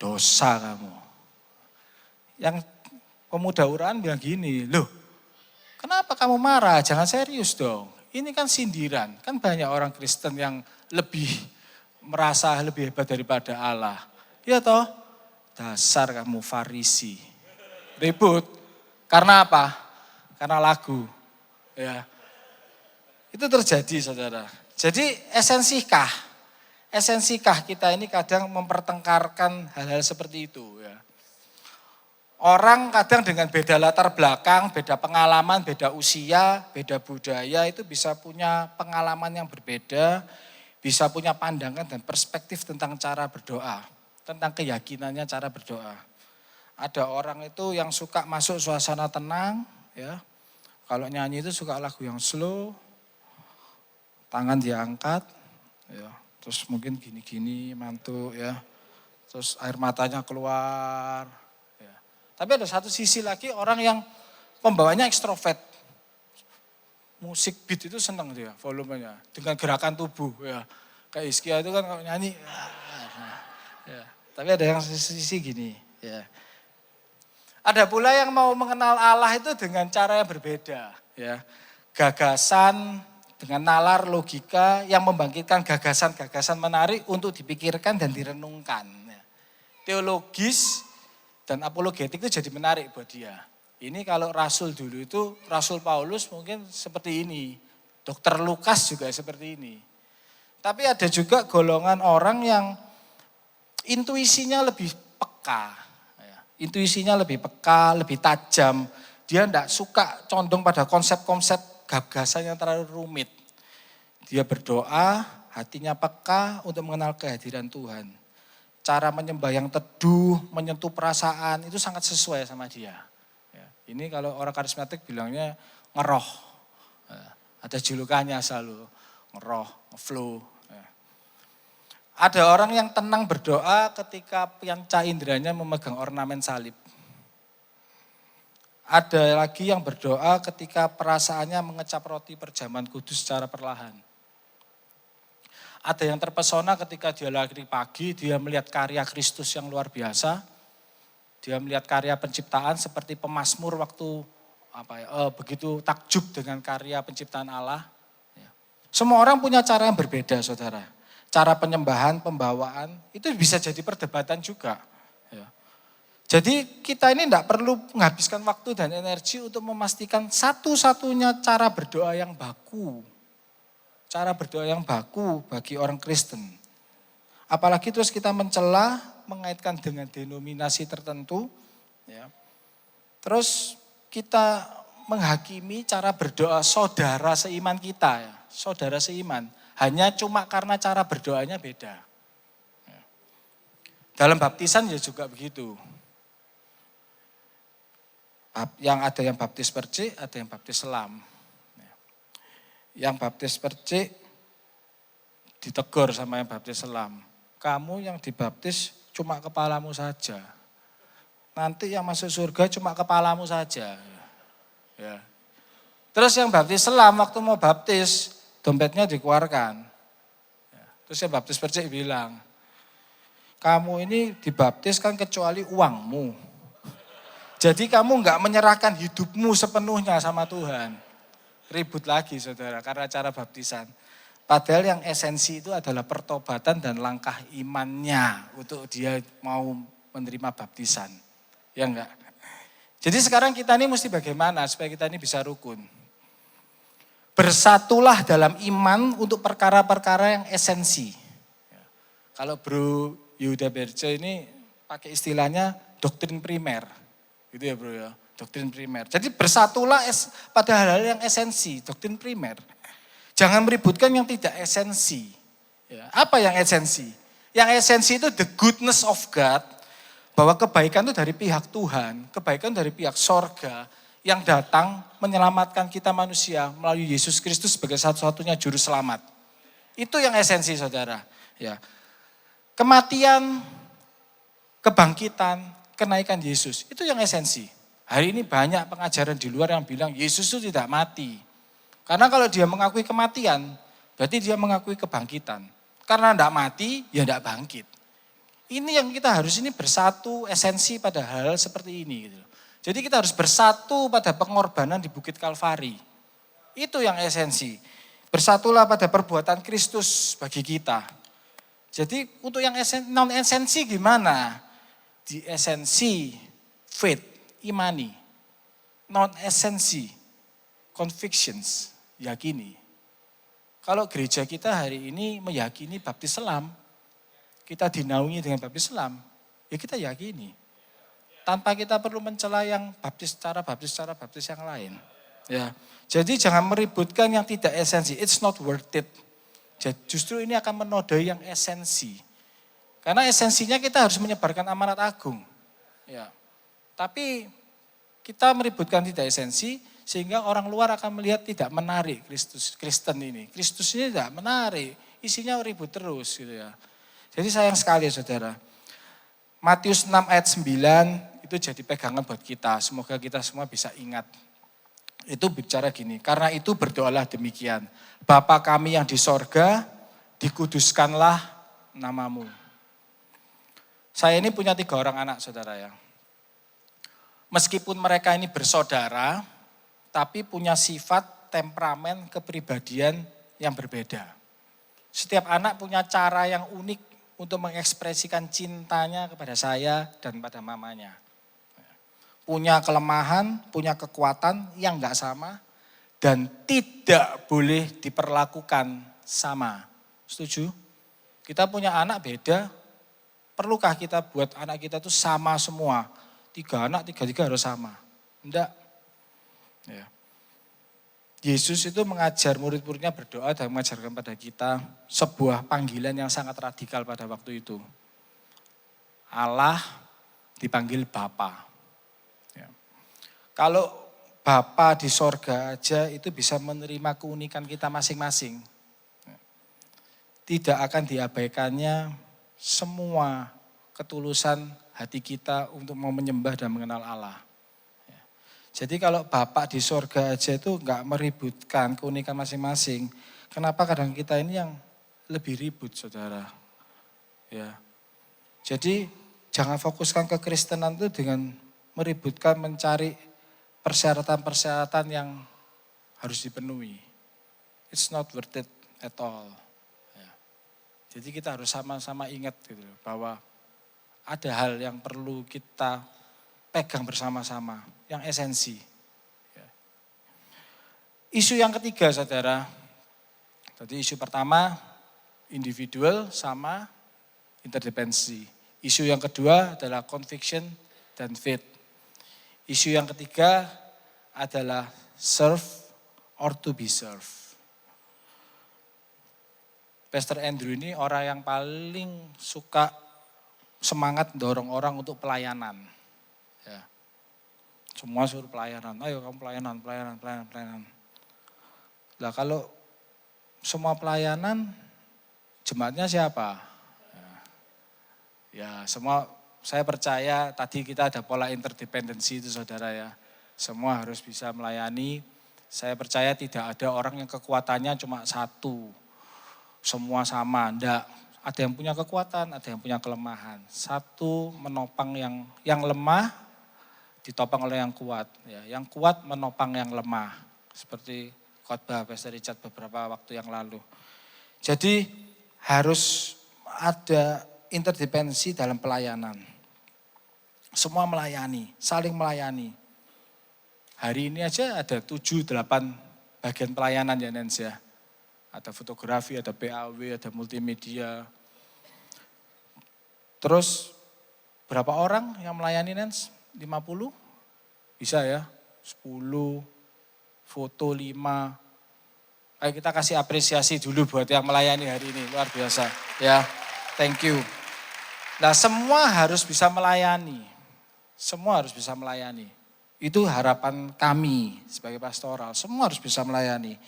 Dosa kamu. Yang pemuda uraan bilang gini, loh kenapa kamu marah? Jangan serius dong. Ini kan sindiran. Kan banyak orang Kristen yang merasa lebih hebat daripada Allah. Ya toh? Dasar kamu Farisi. Ribut. Karena apa? Karena lagu. Ya. Itu terjadi saudara. Jadi esensikah kita ini kadang mempertengkarkan hal-hal seperti itu ya. Orang kadang dengan beda latar belakang, beda pengalaman, beda usia, beda budaya itu bisa punya pengalaman yang berbeda, bisa punya pandangan dan perspektif tentang cara berdoa, tentang keyakinannya cara berdoa. Ada orang itu yang suka masuk suasana tenang, ya. Kalau nyanyi itu suka lagu yang slow, tangan diangkat, ya. Terus mungkin gini-gini mantuk, ya. Terus air matanya keluar. Tapi ada satu sisi lagi orang yang pembawanya ekstrovert. Musik beat itu senang dia volumenya. Dengan gerakan tubuh ya. Kayak Iskia itu kan kalau nyanyi. Ya. Tapi ada yang sisi gini. Ya. Ada pula yang mau mengenal Allah itu dengan cara yang berbeda. Ya. Gagasan dengan nalar logika yang membangkitkan gagasan-gagasan menarik untuk dipikirkan dan direnungkan. Ya. Teologis dan apologetik itu jadi menarik buat dia. Ini kalau Rasul dulu itu, Rasul Paulus mungkin seperti ini. Dr. Lukas juga seperti ini. Tapi ada juga golongan orang yang intuisinya lebih peka. Intuisinya lebih peka, lebih tajam. Dia tidak suka condong pada konsep-konsep gagasan yang terlalu rumit. Dia berdoa, hatinya peka untuk mengenal kehadiran Tuhan. Cara menyembah yang teduh, menyentuh perasaan, itu sangat sesuai sama dia. Ya, ini kalau orang karismatik bilangnya ngeroh. Ya, ada julukannya selalu, ngeroh, ngeflow. Ya. Ada orang yang tenang berdoa ketika panca inderanya memegang ornamen salib. Ada lagi yang berdoa ketika perasaannya mengecap roti perjamuan kudus secara perlahan. Ada yang terpesona ketika dia lari pagi, dia melihat karya Kristus yang luar biasa. Dia melihat karya penciptaan seperti pemazmur waktu begitu takjub dengan karya penciptaan Allah. Semua orang punya cara yang berbeda, saudara. Cara penyembahan, pembawaan, itu bisa jadi perdebatan juga. Jadi kita ini tidak perlu menghabiskan waktu dan energi untuk memastikan satu-satunya cara berdoa yang baku. Cara berdoa yang baku bagi orang Kristen. Apalagi terus kita mencela, mengaitkan dengan denominasi tertentu. Ya. Terus kita menghakimi cara berdoa saudara seiman kita. Ya. Saudara seiman. Hanya cuma karena cara berdoanya beda. Ya. Dalam baptisan ya juga begitu. Yang ada yang baptis percik, ada yang baptis selam. Yang baptis percik ditegur sama yang baptis selam. Kamu yang dibaptis cuma kepalamu saja. Nanti yang masuk surga cuma kepalamu saja. Ya. Terus yang baptis selam waktu mau baptis, dompetnya dikeluarkan. Ya. Terus yang baptis percik bilang, kamu ini dibaptis kan kecuali uangmu. Jadi kamu enggak menyerahkan hidupmu sepenuhnya sama Tuhan. Ribut lagi saudara karena cara baptisan. Padahal yang esensi itu adalah pertobatan dan langkah imannya untuk dia mau menerima baptisan. Ya enggak? Jadi sekarang kita ini mesti bagaimana supaya kita ini bisa rukun. Bersatulah dalam iman untuk perkara-perkara yang esensi. Kalau Bro Yehuda Berce ini pakai istilahnya doktrin primer. Gitu ya bro ya. Doktrin primer. Jadi bersatulah pada hal-hal yang esensi, doktrin primer. Jangan meributkan yang tidak esensi. Ya, apa yang esensi? Yang esensi itu the goodness of God, bahwa kebaikan itu dari pihak Tuhan, kebaikan dari pihak sorga, yang datang menyelamatkan kita manusia melalui Yesus Kristus sebagai satu-satunya juru selamat. Itu yang esensi saudara. Ya. Kematian, kebangkitan, kenaikan Yesus, itu yang esensi. Hari ini banyak pengajaran di luar yang bilang Yesus itu tidak mati. Karena kalau dia mengakui kematian, berarti dia mengakui kebangkitan. Karena tidak mati, ya tidak bangkit. Ini yang kita harus ini bersatu esensi pada hal seperti ini. Gitu. Jadi kita harus bersatu pada pengorbanan di Bukit Kalvari. Itu yang esensi. Bersatulah pada perbuatan Kristus bagi kita. Jadi untuk yang non-esensi gimana? Di esensi, faith, imani. Non-esensi, convictions, yakini. Kalau gereja kita hari ini meyakini baptis selam, kita dinaungi dengan baptis selam, ya kita yakini. Tanpa kita perlu mencela yang cara baptis yang lain. Ya, jadi jangan meributkan yang tidak esensi. It's not worth it. Jadi justru ini akan menodai yang esensi. Karena esensinya kita harus menyebarkan amanat agung. Ya. Tapi kita meributkan tidak esensi sehingga orang luar akan melihat tidak menarik Kristen ini. Kristus ini tidak menarik, isinya ribut terus gitu ya. Jadi sayang sekali saudara. Matius 6 ayat 9 itu jadi pegangan buat kita. Semoga kita semua bisa ingat. Itu bicara gini, karena itu berdoalah demikian. Bapa kami yang di sorga, dikuduskanlah namamu. Saya ini punya 3 orang anak saudara ya. Meskipun mereka ini bersaudara, tapi punya sifat, temperamen, kepribadian yang berbeda. Setiap anak punya cara yang unik untuk mengekspresikan cintanya kepada saya dan pada mamanya. Punya kelemahan, punya kekuatan yang enggak sama dan tidak boleh diperlakukan sama. Setuju? Kita punya anak beda, perlukah kita buat anak kita itu sama semua? 3 anak, 3 harus sama. Enggak. Ya. Yesus itu mengajar murid-muridnya berdoa dan mengajarkan pada kita sebuah panggilan yang sangat radikal pada waktu itu. Allah dipanggil Bapa. Kalau Bapa di sorga aja itu bisa menerima keunikan kita masing-masing. Tidak akan diabaikannya semua ketulusan hati kita untuk mau menyembah dan mengenal Allah. Jadi kalau Bapak di sorga aja itu enggak meributkan keunikan masing-masing. Kenapa kadang kita ini yang lebih ribut saudara. Ya. Jadi jangan fokuskan kekristenan itu dengan meributkan mencari persyaratan-persyaratan yang harus dipenuhi. It's not worth it at all. Ya. Jadi kita harus sama-sama ingat gitu, bahwa ada hal yang perlu kita pegang bersama-sama, yang esensi. Ya. Isu yang ketiga saudara, tadi isu pertama individual sama interdependensi. Isu yang kedua adalah conviction dan faith. Isu yang ketiga adalah serve or to be served. Pastor Andrew ini orang yang paling suka semangat dorong orang untuk pelayanan. Ya. Semua suruh pelayanan, ayo kamu pelayanan. Lah kalau semua pelayanan, jemaatnya siapa? Ya semua. Saya percaya tadi kita ada pola interdependensi itu saudara ya. Semua harus bisa melayani. Saya percaya tidak ada orang yang kekuatannya cuma satu. Semua sama, enggak. Ada yang punya kekuatan, ada yang punya kelemahan. Satu menopang yang lemah, ditopang oleh yang kuat. Ya, yang kuat menopang yang lemah. Seperti khotbah Pastor Richard beberapa waktu yang lalu. Jadi harus ada interdependensi dalam pelayanan. Semua melayani, saling melayani. Hari ini aja ada 7-8 bagian pelayanan ya Nens ya. Ada fotografi, ada PAW, ada multimedia. Terus berapa orang yang melayani Nens? 50? Bisa ya? 10, foto 5. Ayo kita kasih apresiasi dulu buat yang melayani hari ini, luar biasa. Ya, thank you. Nah semua harus bisa melayani. Semua harus bisa melayani. Itu harapan kami sebagai pastoral. Semua harus bisa melayani.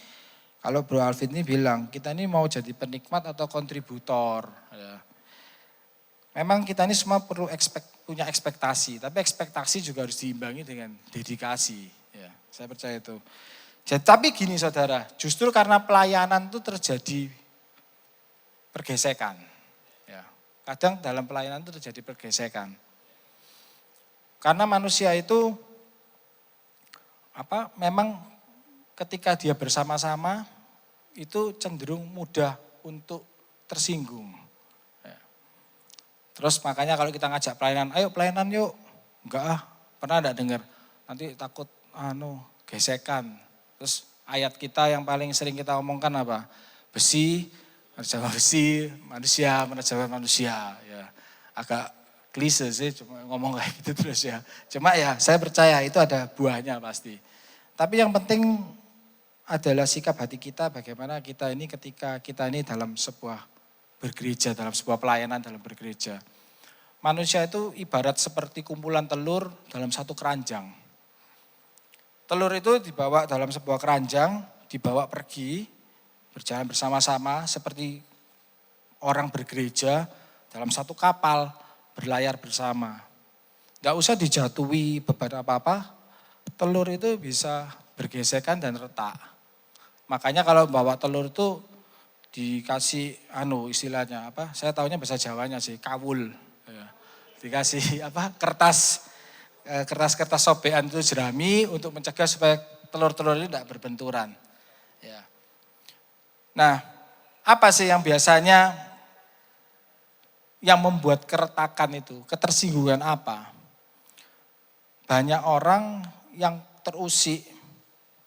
Kalau Bro Alvin ini bilang, kita ini mau jadi penikmat atau kontributor. Ya. Memang kita ini semua perlu punya ekspektasi. Tapi ekspektasi juga harus diimbangi dengan dedikasi. Ya, saya percaya itu. Jadi, tapi gini saudara, justru karena pelayanan itu terjadi pergesekan. Ya. Kadang dalam pelayanan itu terjadi pergesekan. Karena manusia itu memang ketika dia bersama-sama itu cenderung mudah untuk tersinggung. Ya. Terus makanya kalau kita ngajak pelayanan, ayo pelayanan yuk. Enggak pernah enggak dengar. Nanti takut gesekan. Terus ayat kita yang paling sering kita omongkan apa? Besi, menjawab besi, manusia, menjawab manusia. Ya. Agak klise sih, cuma ngomong kayak gitu terus ya. Cuma ya saya percaya itu ada buahnya pasti. Tapi yang penting adalah sikap hati kita, bagaimana kita ini ketika kita ini dalam sebuah bergereja, dalam sebuah pelayanan dalam bergereja. Manusia itu ibarat seperti kumpulan telur dalam satu keranjang. Telur itu dibawa dalam sebuah keranjang, dibawa pergi, berjalan bersama-sama seperti orang bergereja dalam satu kapal, berlayar bersama. Nggak usah dijatuhi beban apa-apa, telur itu bisa bergesekan dan retak. Makanya kalau bawa telur itu dikasih istilahnya apa? Saya tahunya bahasa Jawanya sih, kawul. Dikasih kertas sobekan itu jerami untuk mencegah supaya telur-telur itu tidak berbenturan. Ya. Nah, apa sih yang biasanya yang membuat keretakan itu, ketersinggungan apa? Banyak orang yang terusik,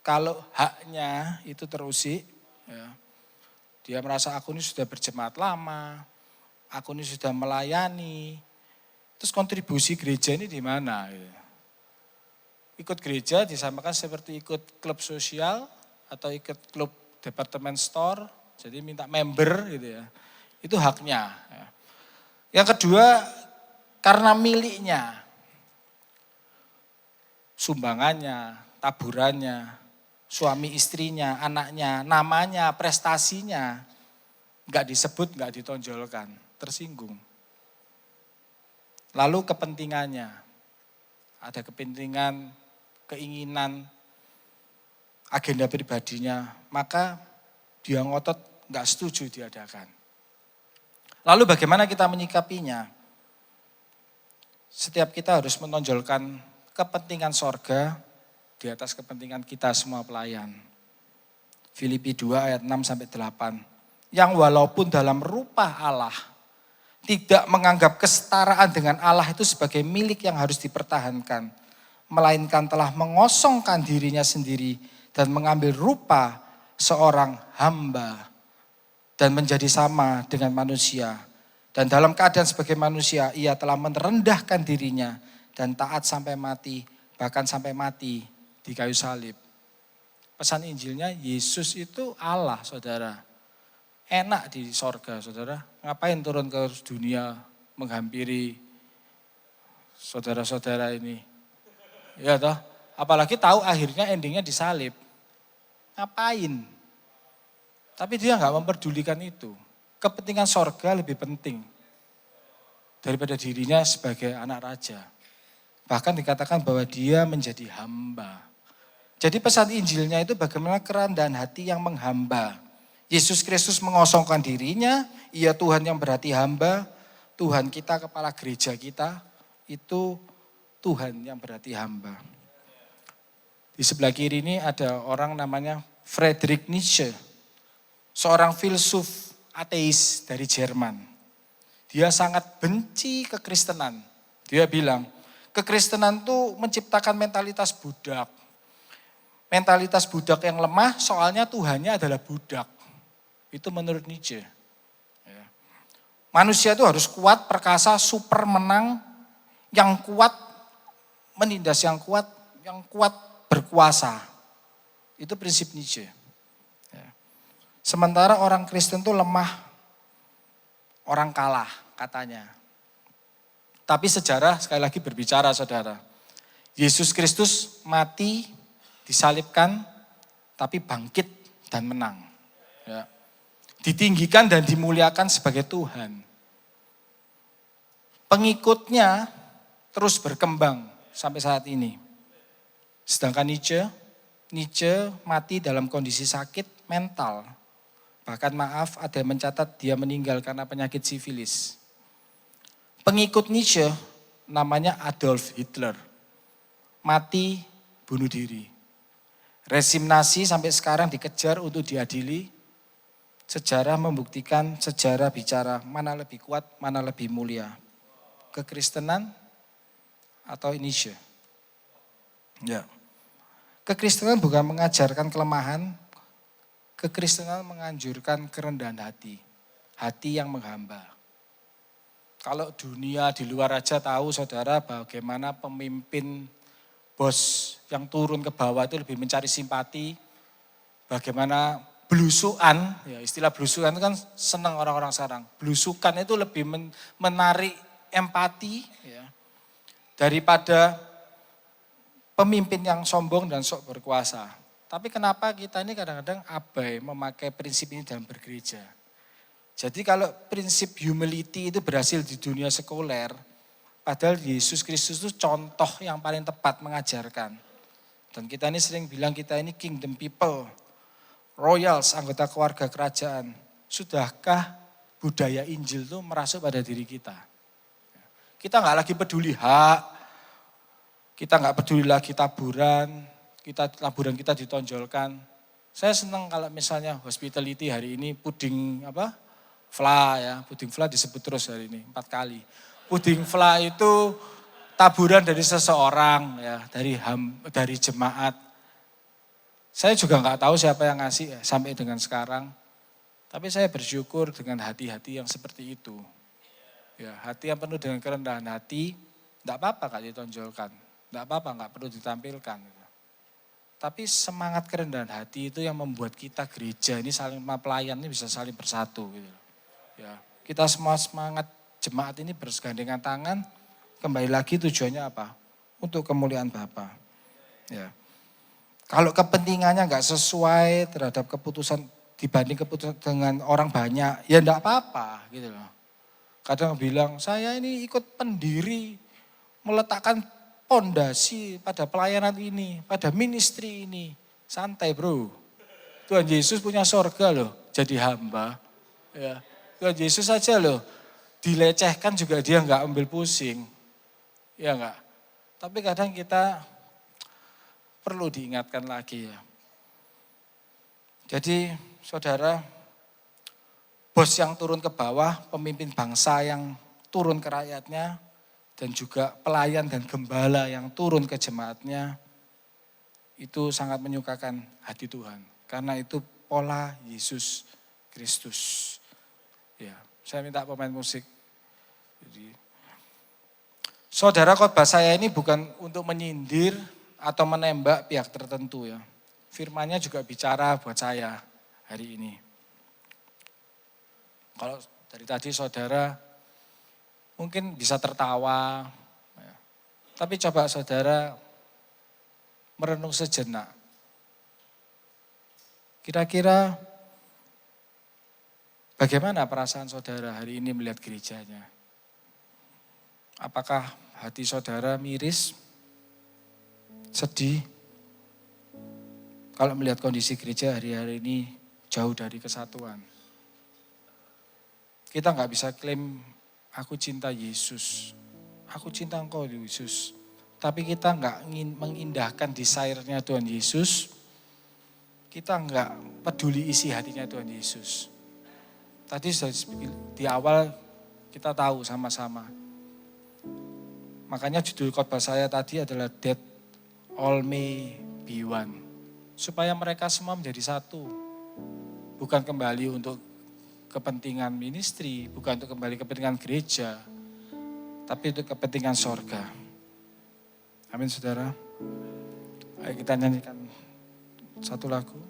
kalau haknya itu terusik, ya, dia merasa aku ini sudah berjemaat lama, aku ini sudah melayani, terus kontribusi gereja ini di mana? Ya. Ikut gereja disamakan seperti ikut klub sosial atau ikut klub departemen store, jadi minta member gitu ya, itu haknya. Ya. Yang kedua, karena miliknya, sumbangannya, taburannya, suami istrinya, anaknya, namanya, prestasinya, nggak disebut, nggak ditonjolkan, tersinggung. Lalu kepentingannya, ada kepentingan, keinginan, agenda pribadinya, maka dia ngotot nggak setuju diadakan. Lalu bagaimana kita menyikapinya? Setiap kita harus menonjolkan kepentingan sorga di atas kepentingan kita semua pelayan. Filipi 2 ayat 6-8. Yang walaupun dalam rupa Allah, tidak menganggap kesetaraan dengan Allah itu sebagai milik yang harus dipertahankan, melainkan telah mengosongkan dirinya sendiri dan mengambil rupa seorang hamba dan menjadi sama dengan manusia. Dan dalam keadaan sebagai manusia, ia telah merendahkan dirinya dan taat sampai mati, bahkan sampai mati di kayu salib. Pesan Injilnya, Yesus itu Allah, saudara. Enak di sorga, saudara. Ngapain turun ke dunia menghampiri saudara-saudara ini? Ya toh, apalagi tahu akhirnya endingnya disalib. Ngapain? Tapi dia nggak memperdulikan itu. Kepentingan sorga lebih penting daripada dirinya sebagai anak raja. Bahkan dikatakan bahwa dia menjadi hamba. Jadi pesan Injilnya itu bagaimana kerendahan hati yang menghamba. Yesus Kristus mengosongkan dirinya, ia Tuhan yang berarti hamba. Tuhan kita, kepala gereja kita, itu Tuhan yang berarti hamba. Di sebelah kiri ini ada orang namanya Friedrich Nietzsche. Seorang filsuf ateis dari Jerman. Dia sangat benci kekristenan. Dia bilang, kekristenan itu menciptakan mentalitas budak. Mentalitas budak yang lemah soalnya Tuhannya adalah budak. Itu menurut Nietzsche. Manusia itu harus kuat, perkasa, super menang, yang kuat menindas yang kuat berkuasa. Itu prinsip Nietzsche. Sementara orang Kristen itu lemah, orang kalah katanya. Tapi sejarah sekali lagi berbicara, saudara. Yesus Kristus mati, disalibkan, tapi bangkit dan menang. Ya. Ditinggikan dan dimuliakan sebagai Tuhan. Pengikutnya terus berkembang sampai saat ini. Sedangkan Nietzsche mati dalam kondisi sakit mental. Bahkan maaf, ada yang mencatat dia meninggal karena penyakit sifilis. Pengikut Nietzsche namanya Adolf Hitler. Mati bunuh diri. Rezim Nazi sampai sekarang dikejar untuk diadili, Sejarah membuktikan, sejarah bicara mana lebih kuat, mana lebih mulia. Kekristenan atau Indonesia? Ya. Kekristenan bukan mengajarkan kelemahan, kekristenan menganjurkan kerendahan hati. Hati yang menghamba. Kalau dunia di luar aja tahu saudara bagaimana pemimpin bos yang turun ke bawah itu lebih mencari simpati. Bagaimana belusukan, ya istilah belusukan itu kan senang orang-orang sekarang. Belusukan itu lebih menarik empati ya, daripada pemimpin yang sombong dan sok berkuasa. Tapi kenapa kita ini kadang-kadang abai memakai prinsip ini dalam bergereja. Jadi kalau prinsip humility itu berhasil di dunia sekuler, padahal Yesus Kristus itu contoh yang paling tepat mengajarkan. Dan kita ini sering bilang kita ini kingdom people, royals, anggota keluarga kerajaan. Sudahkah budaya Injil itu merasuk pada diri kita? Kita nggak lagi peduli hak, kita nggak peduli lagi taburan kita ditonjolkan. Saya senang kalau misalnya hospitality hari ini puding fla ya, puding fla disebut terus hari ini 4 kali. Puding fla itu taburan dari seseorang ya, dari jemaat. Saya juga nggak tahu siapa yang ngasih ya, sampai dengan sekarang. Tapi saya bersyukur dengan hati-hati yang seperti itu. Ya, hati yang penuh dengan kerendahan hati, enggak apa-apa Kak ditonjolkan. Enggak apa-apa, enggak perlu ditampilkan. Tapi semangat kerendahan hati itu yang membuat kita gereja ini saling pelayan ini bisa saling bersatu gitu. Ya, kita semua semangat jemaat ini bergandengan tangan, kembali lagi tujuannya apa? Untuk kemuliaan Bapa. Ya. Kalau kepentingannya enggak sesuai terhadap keputusan dibanding keputusan dengan orang banyak, ya enggak apa-apa gitu loh. Kadang bilang, saya ini ikut pendiri meletakkan pondasi pada pelayanan ini, pada ministry ini. Santai bro. Tuhan Yesus punya sorga loh, jadi hamba. Ya. Tuhan Yesus saja loh, dilecehkan juga dia enggak ambil pusing. Ya enggak? Tapi kadang kita perlu diingatkan lagi ya. Jadi saudara, bos yang turun ke bawah, pemimpin bangsa yang turun ke rakyatnya, dan juga pelayan dan gembala yang turun ke jemaatnya, itu sangat menyukakan hati Tuhan. Karena itu pola Yesus Kristus. Ya, saya minta pemain musik. Jadi, saudara, khotbah saya ini bukan untuk menyindir atau menembak pihak tertentu ya. Firman-Nya juga bicara buat saya hari ini. Kalau dari tadi saudara mungkin bisa tertawa, ya. Tapi coba saudara merenung sejenak. Kira-kira bagaimana perasaan saudara hari ini melihat gerejanya? Apakah hati saudara miris, sedih? Kalau melihat kondisi gereja hari-hari ini jauh dari kesatuan. Kita nggak bisa klaim, aku cinta Yesus, aku cinta engkau Yesus. Tapi kita nggak mengindahkan desire-nya Tuhan Yesus, kita nggak peduli isi hatinya Tuhan Yesus. Tadi di awal kita tahu sama-sama. Makanya judul khotbah saya tadi adalah That All May Be One. Supaya mereka semua menjadi satu. Bukan kembali untuk kepentingan ministry, bukan untuk kembali kepentingan gereja, tapi untuk kepentingan sorga. Amin saudara. Ayo kita nyanyikan satu lagu.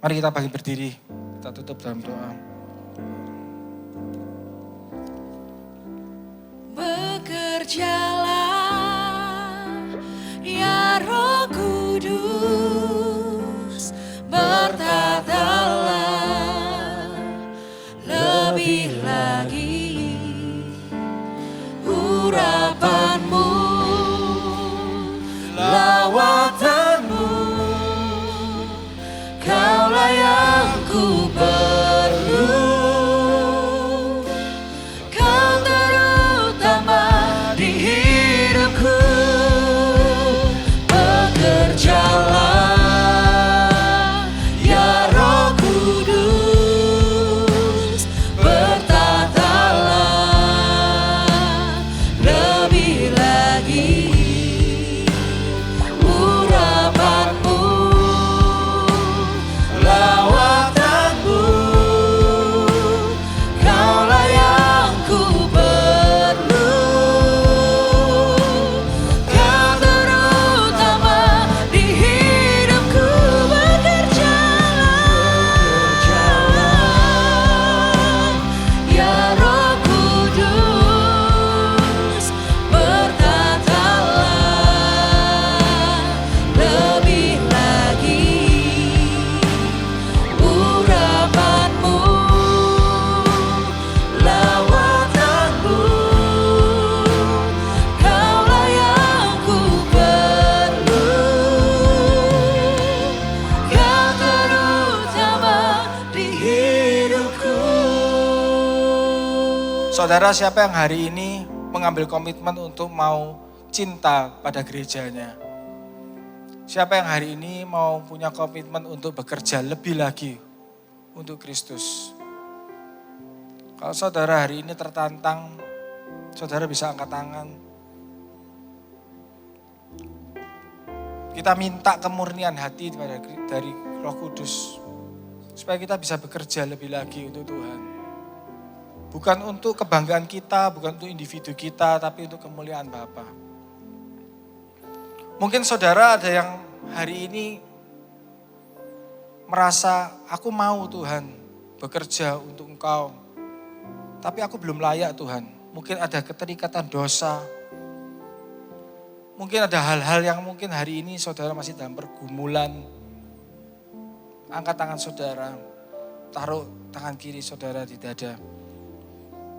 Mari kita bangkit berdiri, kita tutup dalam doa. Bekerjalah ya Roh Kudus, bertatalah lebih lagi urapanmu, lawatanmu, kaulah yang ku perlu. Kau terutama di hidupku, bekerjalah Saudara, siapa yang hari ini mengambil komitmen untuk mau cinta pada gerejanya? Siapa yang hari ini mau punya komitmen untuk bekerja lebih lagi untuk Kristus? Kalau saudara hari ini tertantang, saudara bisa angkat tangan. Kita minta kemurnian hati dari Roh Kudus, supaya kita bisa bekerja lebih lagi untuk Tuhan. Bukan untuk kebanggaan kita, bukan untuk individu kita, tapi untuk kemuliaan Bapa. Mungkin saudara ada yang hari ini merasa, aku mau Tuhan bekerja untuk Engkau, tapi aku belum layak Tuhan. Mungkin ada keterikatan dosa, mungkin ada hal-hal yang mungkin hari ini saudara masih dalam pergumulan. Angkat tangan saudara, taruh tangan kiri saudara di dada.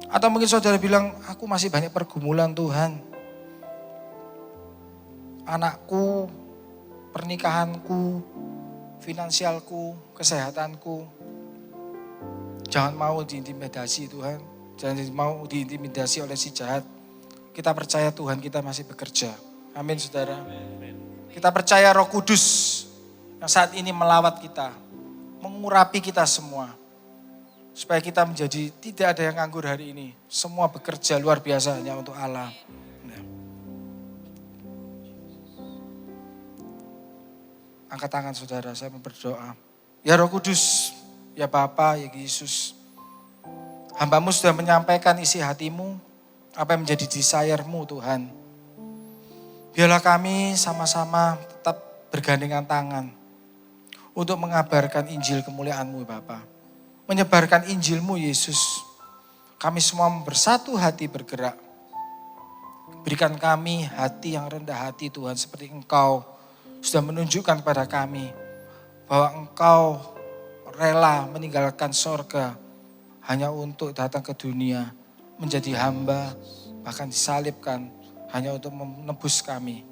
Atau mungkin saudara bilang, aku masih banyak pergumulan Tuhan. Anakku, pernikahanku, finansialku, kesehatanku. Jangan mau diintimidasi Tuhan. Jangan mau diintimidasi oleh si jahat. Kita percaya Tuhan kita masih bekerja. Amin saudara. Kita percaya Roh Kudus yang saat ini melawat kita. Mengurapi kita semua. Supaya kita menjadi tidak ada yang nganggur hari ini. Semua bekerja luar biasa hanya untuk Allah. Angkat tangan saudara, saya mau berdoa. Ya Roh Kudus, ya Bapa, ya Yesus. Hamba-Mu sudah menyampaikan isi hatimu, apa yang menjadi desire-Mu Tuhan. Biarlah kami sama-sama tetap bergandengan tangan untuk mengabarkan Injil kemuliaan-Mu Bapa. Menyebarkan Injil-Mu Yesus. Kami semua bersatu hati bergerak. Berikan kami hati yang rendah hati Tuhan, seperti Engkau sudah menunjukkan kepada kami bahwa Engkau rela meninggalkan sorga hanya untuk datang ke dunia, menjadi hamba, bahkan disalibkan hanya untuk menebus kami.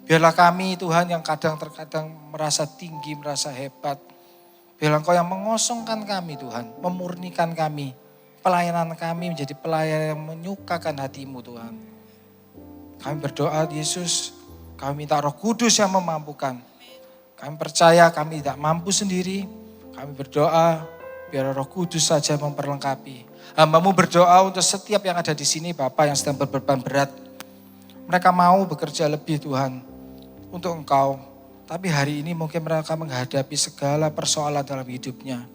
Biarlah kami Tuhan yang kadang-terkadang merasa tinggi, merasa hebat. Biarlah Engkau yang mengosongkan kami Tuhan, memurnikan kami. Pelayanan kami menjadi pelayanan yang menyukakan hati-Mu Tuhan. Kami berdoa Yesus, kami minta Roh Kudus yang memampukan. Kami percaya kami tidak mampu sendiri. Kami berdoa biar Roh Kudus saja memperlengkapi. Hamba-Mu berdoa untuk setiap yang ada di sini Bapak yang sedang berbeban berat. Mereka mau bekerja lebih Tuhan untuk Engkau. Tapi hari ini mungkin mereka menghadapi segala persoalan dalam hidupnya.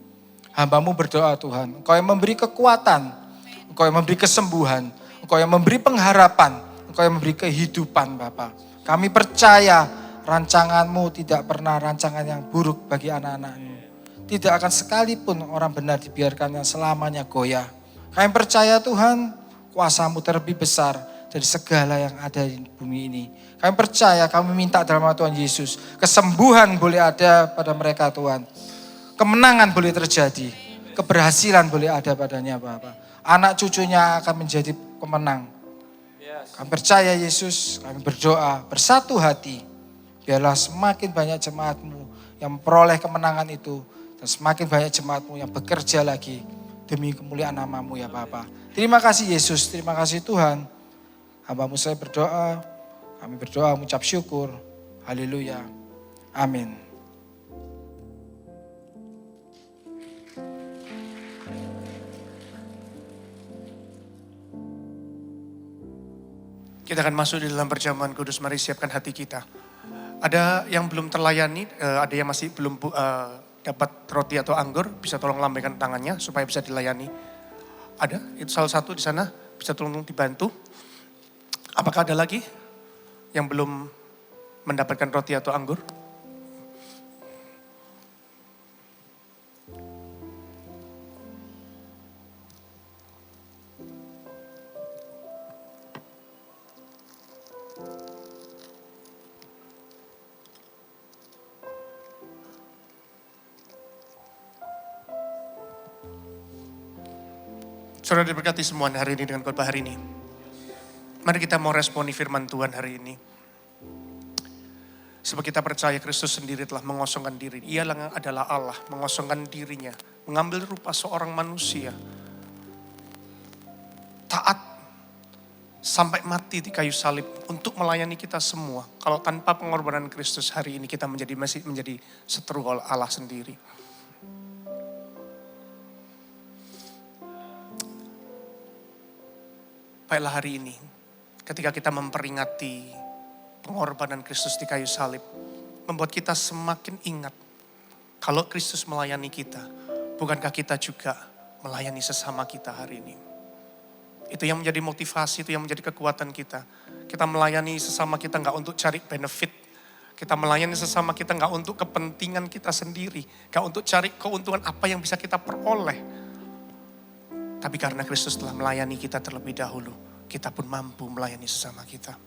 Hamba-Mu berdoa Tuhan. Engkau yang memberi kekuatan. Engkau yang memberi kesembuhan. Engkau yang memberi pengharapan. Engkau yang memberi kehidupan Bapak. Kami percaya rancangan-Mu tidak pernah rancangan yang buruk bagi anak-anak-Mu. Tidak akan sekalipun orang benar dibiarkan yang selamanya goyah. Kami percaya Tuhan, kuasa-Mu terlebih besar dari segala yang ada di bumi ini. Kami percaya, kami minta dalam nama Tuhan Yesus, kesembuhan boleh ada pada mereka Tuhan. Kemenangan boleh terjadi, keberhasilan boleh ada padanya Bapak. Anak cucunya akan menjadi pemenang. Kami percaya Yesus, kami berdoa bersatu hati. Biarlah semakin banyak jemaat-Mu yang memperoleh kemenangan itu. Dan semakin banyak jemaat-Mu yang bekerja lagi demi kemuliaan nama-Mu ya Bapa. Terima kasih Yesus, terima kasih Tuhan. Hamba-Mu saya berdoa, kami berdoa mengucap syukur. Haleluya. Amin. Kita akan masuk di dalam perjamuan kudus, mari siapkan hati kita. Ada yang belum terlayani, ada yang masih belum dapat roti atau anggur, bisa tolong lambaikan tangannya supaya bisa dilayani. Ada, itu salah satu di sana, bisa tolong dibantu. Apakah ada lagi yang belum mendapatkan roti atau anggur? Saudara diberkati semua hari ini dengan khotbah hari ini. Mari kita mau responi firman Tuhan hari ini. Sebab kita percaya Kristus sendiri telah mengosongkan diri. Ia adalah Allah, mengosongkan dirinya, mengambil rupa seorang manusia. taat sampai mati di kayu salib untuk melayani kita semua. Kalau tanpa pengorbanan Kristus hari ini kita masih menjadi seteru Allah sendiri. Baiklah hari ini, ketika kita memperingati pengorbanan Kristus di kayu salib, membuat kita semakin ingat kalau Kristus melayani kita, bukankah kita juga melayani sesama kita hari ini? Itu yang menjadi motivasi, itu yang menjadi kekuatan kita. Kita melayani sesama kita nggak untuk cari benefit. Kita melayani sesama kita nggak untuk kepentingan kita sendiri. Nggak untuk cari keuntungan apa yang bisa kita peroleh. Tapi karena Kristus telah melayani kita terlebih dahulu, kita pun mampu melayani sesama kita.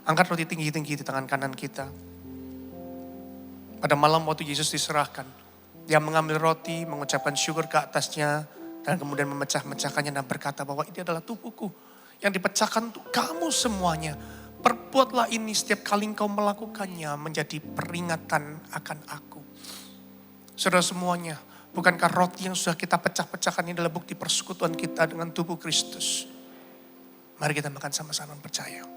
Angkat roti tinggi-tinggi di tangan kanan kita. Pada malam waktu Yesus diserahkan, Dia mengambil roti, mengucapkan syukur ke atasnya, dan kemudian memecah-mecahkannya dan berkata bahwa ini adalah tubuhku yang dipecahkan untuk kamu semuanya. Perbuatlah ini setiap kali engkau melakukannya menjadi peringatan akan aku. Saudara semuanya, bukankah roti yang sudah kita pecah-pecahkan ini adalah bukti persekutuan kita dengan tubuh Kristus? Mari kita makan sama-sama percaya.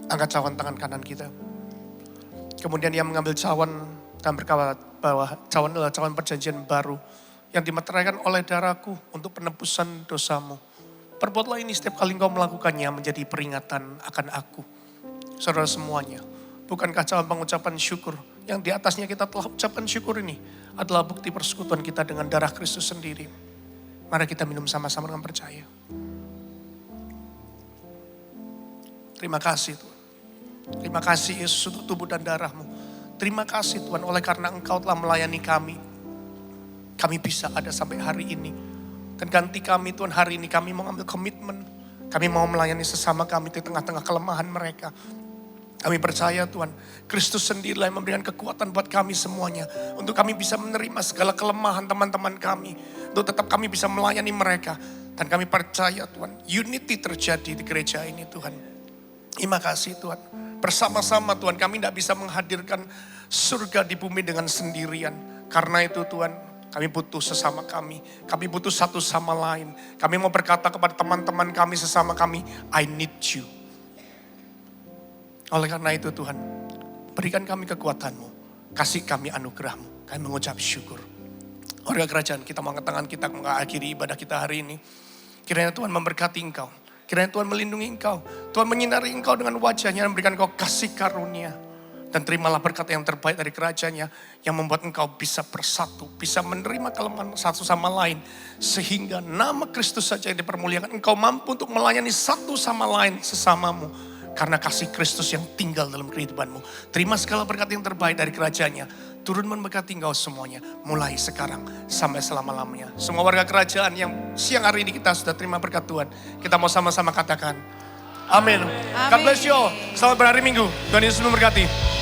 Angkat cawan tangan kanan kita. Kemudian Ia mengambil cawan dan berkata bahwa cawan adalah cawan perjanjian baru yang dimeteraikan oleh darahku untuk penebusan dosamu. Perbuatlah ini setiap kali engkau melakukannya menjadi peringatan akan aku. Saudara semuanya, bukankah cawan pengucapan syukur yang di atasnya kita telah ucapkan syukur ini adalah bukti persekutuan kita dengan darah Kristus sendiri. Mari kita minum sama-sama dengan percaya. Terima kasih Tuhan. Terima kasih Yesus untuk tubuh dan darah-Mu. Terima kasih Tuhan oleh karena Engkau telah melayani kami. Kami bisa ada sampai hari ini. Dan ganti kami Tuhan hari ini kami mau ambil komitmen. Kami mau melayani sesama kami di tengah-tengah kelemahan mereka. Kami percaya Tuhan, Kristus sendirilah yang memberikan kekuatan buat kami semuanya. Untuk kami bisa menerima segala kelemahan teman-teman kami. Untuk tetap kami bisa melayani mereka. Dan kami percaya Tuhan, unity terjadi di gereja ini Tuhan. Terima kasih Tuhan. Bersama-sama Tuhan, kami tidak bisa menghadirkan surga di bumi dengan sendirian. Karena itu Tuhan, kami butuh sesama kami. Kami butuh satu sama lain. Kami mau berkata kepada teman-teman kami sesama kami, I need you. Oleh karena itu Tuhan, berikan kami kekuatan-Mu. Kasih kami anugerah-Mu. Kami mengucap syukur. Warga kerajaan, kita mengangkat tangan kita mengakhiri ibadah kita hari ini. Kiranya Tuhan memberkati Engkau. Kiranya Tuhan melindungi engkau. Tuhan menyinari engkau dengan wajahnya dan memberikan engkau kasih karunia. Dan terimalah berkat yang terbaik dari kerajaannya yang membuat engkau bisa bersatu. Bisa menerima kelemahan satu sama lain. Sehingga nama Kristus saja yang dipermuliakan. Engkau mampu untuk melayani satu sama lain sesamamu. Karena kasih Kristus yang tinggal dalam kehidupanmu. Terima segala berkat yang terbaik dari kerajaannya. Turun memberkati engkau semuanya. Mulai sekarang sampai selama-lamanya. Semua warga kerajaan yang siang hari ini kita sudah terima berkat Tuhan. Kita mau sama-sama katakan. Amin. God bless you all. Selamat berhari Minggu. Tuhan Yesus memberkati.